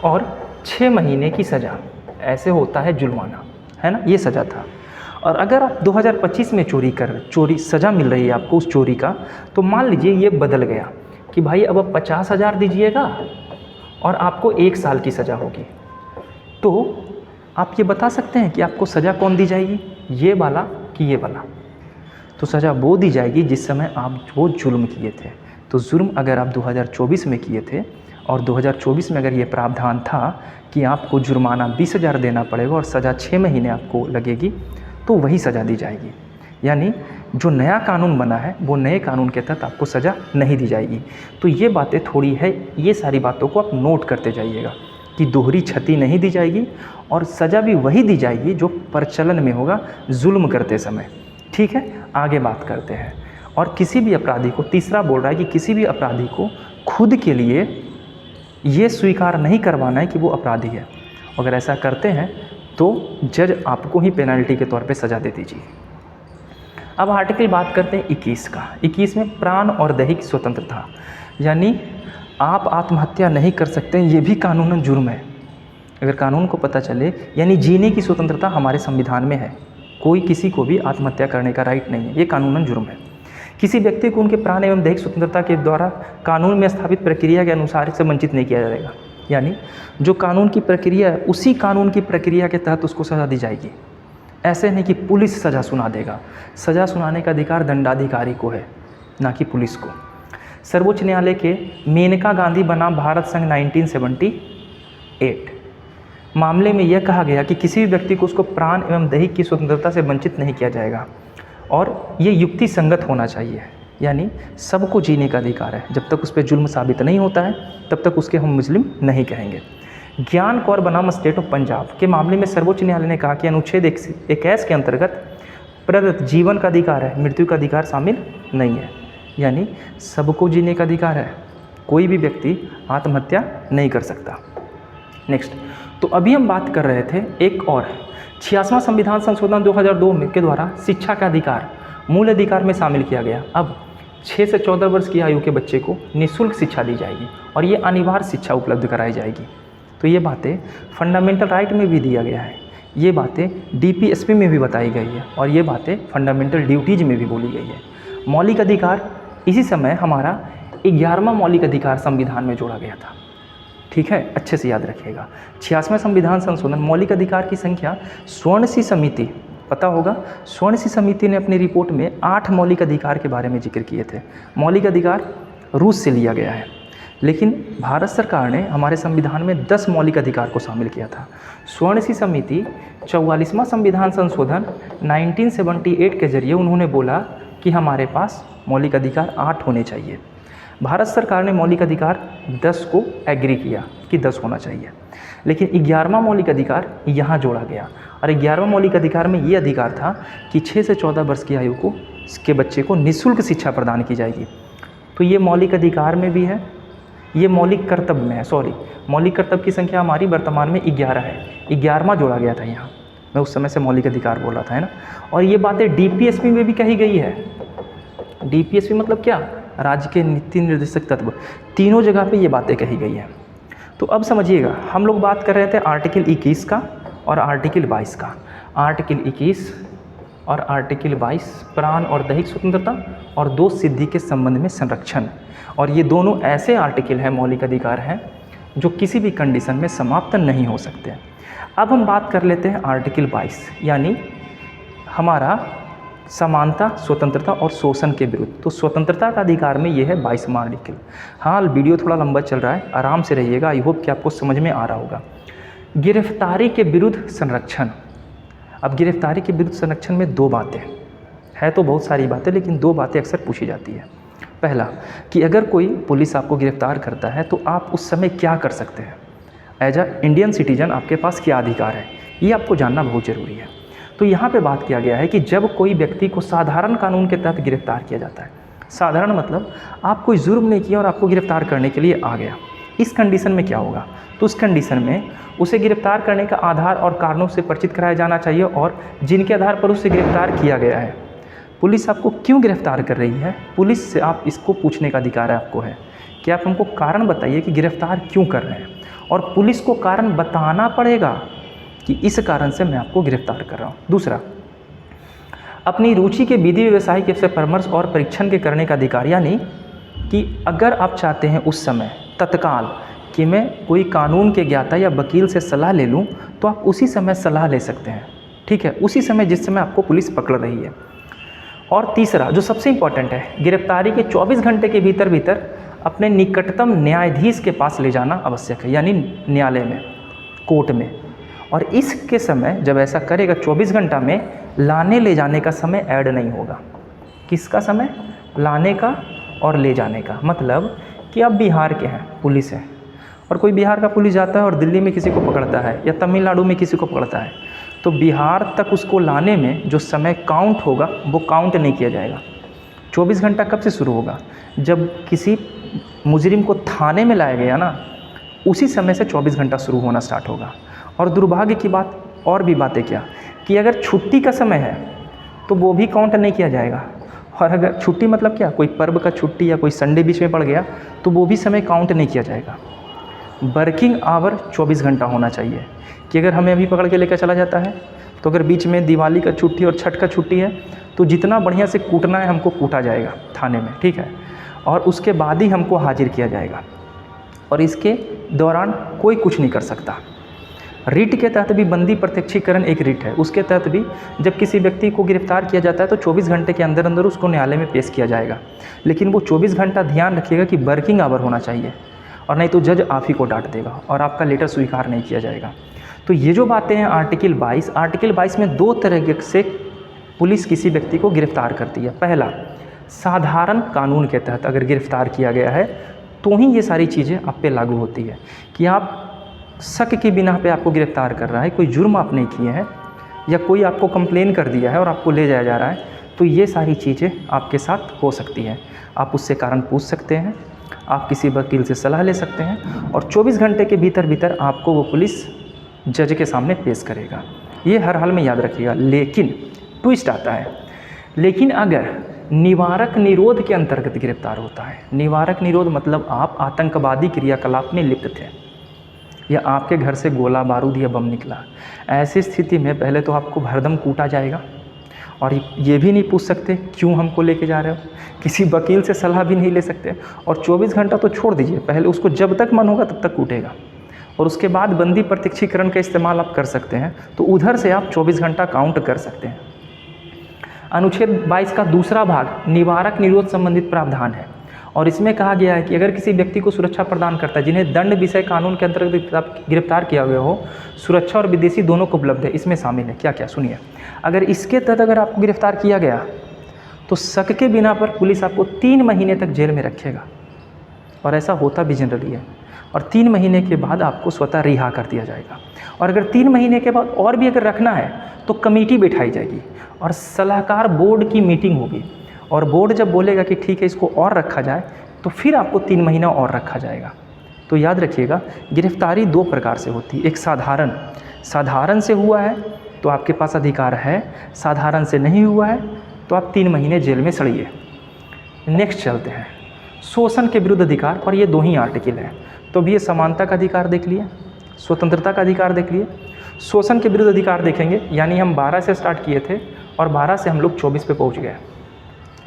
और 6 महीने की सज़ा, ऐसे होता है जुर्माना, है ना, ये सज़ा था। और अगर आप 2025 में चोरी सज़ा मिल रही है आपको उस चोरी का, तो मान लीजिए ये बदल गया कि भाई अब आप 50,000 दीजिएगा और आपको 1 साल की सज़ा होगी। तो आप ये बता सकते हैं कि आपको सज़ा कौन दी जाएगी, ये वाला कि ये वाला? तो सज़ा वो दी जाएगी जिस समय आप वो जुल्म किए थे। तो जुर्म अगर आप 2024 में किए थे और 2024 में अगर ये प्रावधान था कि आपको जुर्माना 20,000 देना पड़ेगा और सज़ा 6 महीने आपको लगेगी, तो वही सज़ा दी जाएगी। यानी जो नया कानून बना है वो नए कानून के तहत आपको सज़ा नहीं दी जाएगी। तो ये बातें थोड़ी है, ये सारी बातों को आप नोट करते जाइएगा कि दोहरी क्षति नहीं दी जाएगी और सज़ा भी वही दी जाएगी जो प्रचलन में होगा जुल्म करते समय। ठीक है, आगे बात करते हैं। और किसी भी अपराधी को, तीसरा बोल रहा है कि किसी भी अपराधी को खुद के लिए ये स्वीकार नहीं करवाना है कि वो अपराधी है। अगर ऐसा करते हैं तो जज आपको ही पेनल्टी के तौर पे सज़ा दे दीजिए। अब आर्टिकल बात करते हैं 21 का। 21 में प्राण और दैहिक स्वतंत्रता, यानी आप आत्महत्या नहीं कर सकते, ये भी कानूनन जुर्म है। अगर कानून को पता चले, यानी जीने की स्वतंत्रता हमारे संविधान में है, कोई किसी को भी आत्महत्या करने का राइट नहीं है, ये कानूनन जुर्म है। किसी व्यक्ति को उनके प्राण एवं दैहिक स्वतंत्रता के द्वारा कानून में स्थापित प्रक्रिया के अनुसार से वंचित नहीं किया जाएगा। यानी जो कानून की प्रक्रिया है उसी कानून की प्रक्रिया के तहत उसको सज़ा दी जाएगी। ऐसे नहीं कि पुलिस सज़ा सुना देगा। सज़ा सुनाने का अधिकार दंडाधिकारी को है, ना कि पुलिस को। सर्वोच्च न्यायालय के मेनका गांधी बनाम भारत संघ 1978 मामले में यह कहा गया कि किसी भी व्यक्ति को उसको प्राण एवं दैहिक की स्वतंत्रता से वंचित नहीं किया जाएगा और ये युक्ति संगत होना चाहिए। यानी सबको जीने का अधिकार है, जब तक उस पर जुल्म साबित नहीं होता है तब तक उसके हम मुस्लिम नहीं कहेंगे। ज्ञान कौर बनाम स्टेट ऑफ पंजाब के मामले में सर्वोच्च न्यायालय ने कहा कि अनुच्छेद 21 के अंतर्गत प्रदत्त जीवन का अधिकार है, मृत्यु का अधिकार शामिल नहीं है। यानी सबको जीने का अधिकार है, कोई भी व्यक्ति आत्महत्या नहीं कर सकता। नेक्स्ट, तो अभी हम बात कर रहे थे एक और 86वां संविधान संशोधन 2002 में के द्वारा शिक्षा का अधिकार मूल अधिकार में शामिल किया गया। अब 6 से 14 वर्ष की आयु के बच्चे को निःशुल्क शिक्षा दी जाएगी और ये अनिवार्य शिक्षा उपलब्ध कराई जाएगी। तो ये बातें फंडामेंटल राइट में भी दिया गया है, ये बातें DPSP में भी बताई गई है और ये बातें फंडामेंटल ड्यूटीज़ में भी बोली गई है। मौलिक अधिकार, इसी समय हमारा 11वां मौलिक अधिकार संविधान में जोड़ा गया था। ठीक है, अच्छे से याद रखिएगा। 86वां संविधान संशोधन मौलिक अधिकार की संख्या, स्वर्णसिंह समिति, पता होगा स्वर्णसिंह समिति ने अपनी रिपोर्ट में 8 मौलिक अधिकार के बारे में जिक्र किए थे। मौलिक अधिकार रूस से लिया गया है, लेकिन भारत सरकार ने हमारे संविधान में 10 मौलिक अधिकार को शामिल किया था। स्वर्णसिंह समिति 44वां संविधान संशोधन 1978 के जरिए उन्होंने बोला कि हमारे पास मौलिक अधिकार 8 होने चाहिए। भारत सरकार ने मौलिक अधिकार 10 को एग्री किया कि 10 होना चाहिए, लेकिन 11वां मौलिक अधिकार यहाँ जोड़ा गया और 11वां मौलिक अधिकार में ये अधिकार था कि 6 से 14 वर्ष की आयु को के बच्चे को निःशुल्क शिक्षा प्रदान की जाएगी। तो ये मौलिक अधिकार में भी है, ये मौलिक कर्तव्य में है। सॉरी, मौलिक कर्तव्य की संख्या हमारी वर्तमान में 11 है, 11वां जोड़ा गया था यहाँ। मैं उस समय से मौलिक अधिकार बोल रहा था, है ना। और ये बातें DPSP में भी कही गई है। DPSP मतलब क्या? राज्य के नीति निर्देशक तत्व, तीनों जगह पे ये बातें कही गई हैं। तो अब समझिएगा, हम लोग बात कर रहे थे आर्टिकल 21 का और आर्टिकल 22 का। आर्टिकल 21 और आर्टिकल 22 प्राण और दैहिक स्वतंत्रता और दोष सिद्धि के संबंध में संरक्षण, और ये दोनों ऐसे आर्टिकल हैं, मौलिक अधिकार हैं, जो किसी भी कंडीशन में समाप्त नहीं हो सकते। अब हम बात कर लेते हैं आर्टिकल 22, यानी हमारा समानता, स्वतंत्रता और शोषण के विरुद्ध। तो स्वतंत्रता का अधिकार में ये है 22वां आर्टिकल। हाँ, वीडियो थोड़ा लंबा चल रहा है, आराम से रहिएगा, आई होप कि आपको समझ में आ रहा होगा। गिरफ्तारी के विरुद्ध संरक्षण। अब गिरफ्तारी के विरुद्ध संरक्षण में 2 बातें है, तो बहुत सारी बातें, लेकिन 2 बातें अक्सर पूछी जाती है। पहला कि अगर कोई पुलिस आपको गिरफ्तार करता है तो आप उस समय क्या कर सकते हैं, एज अ इंडियन सिटीजन आपके पास क्या अधिकार है, ये आपको जानना बहुत ज़रूरी है। तो यहाँ पे बात किया गया है कि जब कोई व्यक्ति को साधारण कानून के तहत गिरफ्तार किया जाता है, साधारण मतलब आप कोई जुर्म नहीं किया और आपको गिरफ्तार करने के लिए आ गया, इस कंडीशन में क्या होगा? तो उस कंडीशन में उसे गिरफ्तार करने का आधार और कारणों से परिचित कराया जाना चाहिए, और जिनके आधार पर उसे गिरफ्तार किया गया है। पुलिस आपको क्यों गिरफ्तार कर रही है, पुलिस से आप इसको पूछने का अधिकार है आपको है कि आप हमको कारण बताइए कि गिरफ्तार क्यों कर रहे हैं, और पुलिस को कारण बताना पड़ेगा कि इस कारण से मैं आपको गिरफ्तार कर रहा हूँ। दूसरा, अपनी रुचि के विधि व्यवसाय के से परामर्श और परीक्षण के करने का अधिकार, यानी कि अगर आप चाहते हैं उस समय तत्काल कि मैं कोई कानून के ज्ञाता या वकील से सलाह ले लूँ, तो आप उसी समय सलाह ले सकते हैं। ठीक है, उसी समय जिस समय आपको पुलिस पकड़ रही है। और तीसरा जो सबसे इम्पॉर्टेंट है, गिरफ्तारी के 24 घंटे के भीतर भीतर अपने निकटतम न्यायाधीश के पास ले जाना आवश्यक है, यानी न्यायालय में, कोर्ट में। और इसके समय जब ऐसा करेगा 24 घंटा में लाने ले जाने का समय ऐड नहीं होगा। किसका समय? लाने का और ले जाने का। मतलब कि आप बिहार के हैं, पुलिस है, और कोई बिहार का पुलिस जाता है और दिल्ली में किसी को पकड़ता है या तमिलनाडु में किसी को पकड़ता है, तो बिहार तक उसको लाने में जो समय काउंट होगा वो काउंट नहीं किया जाएगा। 24 घंटा कब से शुरू होगा? जब किसी मुजरिम को थाने में लाया गया ना, उसी समय से 24 घंटा शुरू होना स्टार्ट होगा। और दुर्भाग्य की बात और भी बातें क्या कि अगर छुट्टी का समय है तो वो भी काउंट नहीं किया जाएगा। और अगर छुट्टी मतलब क्या, कोई पर्व का छुट्टी या कोई संडे बीच में पड़ गया तो वो भी समय काउंट नहीं किया जाएगा। वर्किंग आवर 24 घंटा होना चाहिए कि अगर हमें अभी पकड़ के लेकर चला जाता है तो अगर बीच में दिवाली का छुट्टी और छठ का छुट्टी है तो जितना बढ़िया से कूटना है हमको कूटा जाएगा थाने में, ठीक है, और उसके बाद ही हमको हाजिर किया जाएगा। और इसके दौरान कोई कुछ नहीं कर सकता। रिट के तहत भी बंदी प्रत्यक्षीकरण एक रिट है, उसके तहत भी जब किसी व्यक्ति को गिरफ्तार किया जाता है तो 24 घंटे के अंदर अंदर उसको न्यायालय में पेश किया जाएगा। लेकिन वो 24 घंटा ध्यान रखिएगा कि वर्किंग आवर होना चाहिए, और नहीं तो जज आप ही को डांट देगा और आपका लेटर स्वीकार नहीं किया जाएगा। तो ये जो बातें हैं आर्टिकल 22 में दो तरह से पुलिस किसी व्यक्ति को गिरफ्तार करती है। पहला, साधारण कानून के तहत अगर गिरफ्तार किया गया है तो ही ये सारी चीज़ें आप पे लागू होती है कि आप शक की बिना पे आपको गिरफ्तार कर रहा है, कोई जुर्म आप नहीं किए हैं या कोई आपको कंप्लेन कर दिया है और आपको ले जाया जा रहा है, तो ये सारी चीज़ें आपके साथ हो सकती हैं। आप उससे कारण पूछ सकते हैं, आप किसी वकील से सलाह ले सकते हैं, और 24 घंटे के भीतर भीतर आपको वो पुलिस जज के सामने पेश करेगा। ये हर हाल में याद रखिएगा। लेकिन ट्विस्ट आता है, लेकिन अगर निवारक निरोध के अंतर्गत गिरफ्तार होता है, निवारक निरोध मतलब आप आतंकवादी क्रियाकलाप में लिप्त थे या आपके घर से गोला बारूद या बम निकला, ऐसी स्थिति में पहले तो आपको भरदम कूटा जाएगा और ये भी नहीं पूछ सकते क्यों हमको लेके जा रहे हो, किसी वकील से सलाह भी नहीं ले सकते, और 24 घंटा तो छोड़ दीजिए, पहले उसको जब तक मन होगा तब तक कूटेगा, और उसके बाद बंदी प्रत्यक्षीकरण का इस्तेमाल आप कर सकते हैं। तो उधर से आप 24 घंटा काउंट कर सकते हैं। अनुच्छेद 22 का दूसरा भाग निवारक निरोध संबंधित प्रावधान है, और इसमें कहा गया है कि अगर किसी व्यक्ति को सुरक्षा प्रदान करता है जिन्हें दंड विषय कानून के अंतर्गत गिरफ्तार किया गया हो, सुरक्षा और विदेशी दोनों को उपलब्ध है। इसमें शामिल है क्या क्या, सुनिए। अगर इसके तहत अगर आपको गिरफ्तार किया गया तो शक के बिना पर पुलिस आपको 3 महीने तक जेल में रखेगा, और ऐसा होता भी जनरली है, और 3 महीने के बाद आपको स्वतः रिहा कर दिया जाएगा। और अगर 3 महीने के बाद और भी अगर रखना है तो कमेटी बैठाई जाएगी और सलाहकार बोर्ड की मीटिंग होगी, और बोर्ड जब बोलेगा कि ठीक है इसको और रखा जाए तो फिर आपको 3 महीना और रखा जाएगा। तो याद रखिएगा, गिरफ्तारी 2 प्रकार से होती है। एक साधारण से हुआ है तो आपके पास अधिकार है, साधारण से नहीं हुआ है तो आप 3 महीने जेल में सड़िए। नेक्स्ट चलते हैं, शोषण के विरुद्ध अधिकार, और ये 2 ही आर्टिकल हैं। तो भी ये समानता का अधिकार देख लिए, स्वतंत्रता का अधिकार देख लिए, शोषण के विरुद्ध अधिकार देखेंगे, यानी हम 12 से स्टार्ट किए थे और 12 से हम लोग 24 पे पहुंच गए,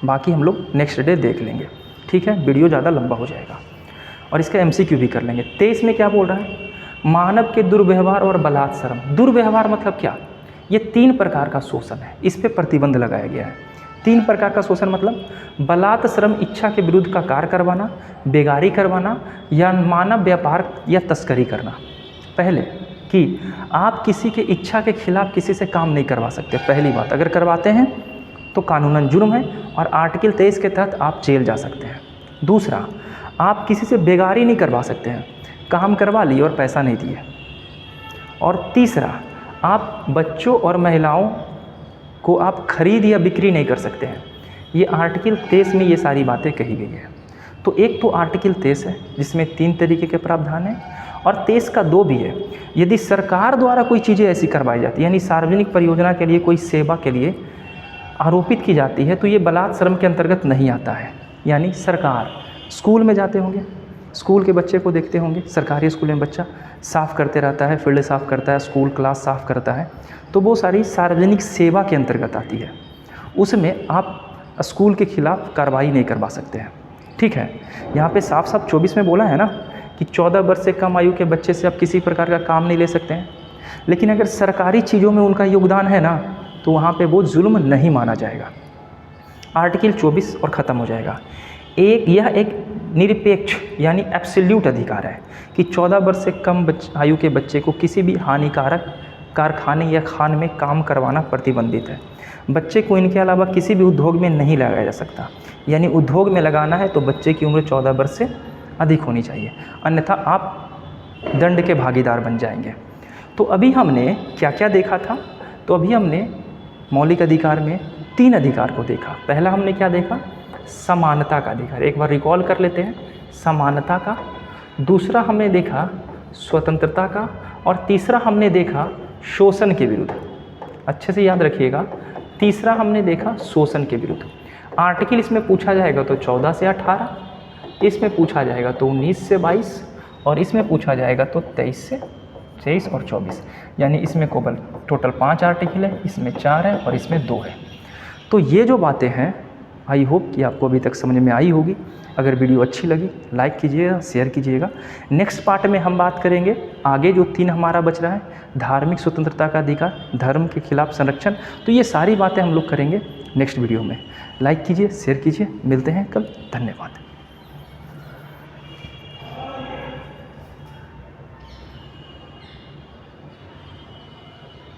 बाकी हम लोग नेक्स्ट डे देख लेंगे, ठीक है, वीडियो ज़्यादा लंबा हो जाएगा। और इसका MCQ भी कर लेंगे। 23 में क्या बोल रहा है, मानव के दुर्व्यवहार और बलात्श्रम। दुर्व्यवहार मतलब क्या, ये 3 प्रकार का शोषण है, इस पर प्रतिबंध लगाया गया है। 3 प्रकार का शोषण मतलब बलात्श्रम, इच्छा के विरुद्ध का कार्य करवाना, बेगारी करवाना, या मानव व्यापार या तस्करी करना। पहले कि आप किसी के इच्छा के खिलाफ किसी से काम नहीं करवा सकते, पहली बात। अगर करवाते हैं तो कानूनन जुर्म है और आर्टिकल 23 के तहत आप जेल जा सकते हैं। दूसरा, आप किसी से बेगारी नहीं करवा सकते हैं, काम करवा लिए और पैसा नहीं दिए। और तीसरा, आप बच्चों और महिलाओं को आप खरीद या बिक्री नहीं कर सकते हैं। ये आर्टिकल 23 में ये सारी बातें कही गई है। तो एक तो आर्टिकल 23 है जिसमें 3 तरीके के प्रावधान हैं, और 23 का 2 भी है। यदि सरकार द्वारा कोई चीज़ें ऐसी करवाई जाती है, यानी सार्वजनिक परियोजना के लिए कोई सेवा के लिए आरोपित की जाती है, तो ये बलात्श्रम के अंतर्गत नहीं आता है। यानी सरकार, स्कूल में जाते होंगे, स्कूल के बच्चे को देखते होंगे, सरकारी स्कूल में बच्चा साफ़ करते रहता है, फील्ड साफ़ करता है, स्कूल क्लास साफ़ करता है, तो वो सारी सार्वजनिक सेवा के अंतर्गत आती है। उसमें आप स्कूल के खिलाफ कार्रवाई नहीं करवा सकते हैं, ठीक है। यहाँ पे साफ साफ 24 में बोला है ना कि 14 वर्ष से कम आयु के बच्चे से आप किसी प्रकार का काम नहीं ले सकते हैं। लेकिन अगर सरकारी चीज़ों में उनका योगदान है ना, तो वहाँ पे वो जुल्म नहीं माना जाएगा। आर्टिकल 24 और ख़त्म हो जाएगा। यह एक निरपेक्ष यानी एब्सोल्यूट अधिकार है कि 14 वर्ष से कम आयु के बच्चे को किसी भी हानिकारक कारखाने या खान में काम करवाना प्रतिबंधित है। बच्चे को इनके अलावा किसी भी उद्योग में नहीं लगाया जा सकता, यानी उद्योग में लगाना है तो बच्चे की उम्र 14 वर्ष से अधिक होनी चाहिए, अन्यथा आप दंड के भागीदार बन जाएंगे। तो अभी हमने क्या क्या देखा था? तो अभी हमने मौलिक अधिकार में 3 अधिकार को देखा। पहला हमने क्या देखा? समानता का अधिकार। एक बार रिकॉल कर लेते हैं, समानता का। दूसरा हमने देखा स्वतंत्रता का, और तीसरा हमने देखा शोषण के विरुद्ध। अच्छे से याद रखिएगा, तीसरा हमने देखा शोषण के विरुद्ध। आर्टिकल इसमें पूछा जाएगा तो 14 से 18, इसमें पूछा जाएगा तो 19 से 22, और इसमें पूछा जाएगा तो 23 और 24, यानी इसमें टोटल 5 आर्टिकल है, इसमें 4 है और इसमें 2 है। तो ये जो बातें हैं आई होप कि आपको अभी तक समझ में आई होगी। अगर वीडियो अच्छी लगी लाइक कीजिएगा, शेयर कीजिएगा। नेक्स्ट पार्ट में हम बात करेंगे आगे जो 3 हमारा बच रहा है, धार्मिक स्वतंत्रता का अधिकार, धर्म के खिलाफ संरक्षण। तो ये सारी बातें हम लोग करेंगे नेक्स्ट वीडियो में। लाइक कीजिए, शेयर कीजिए। मिलते हैं कल। धन्यवाद।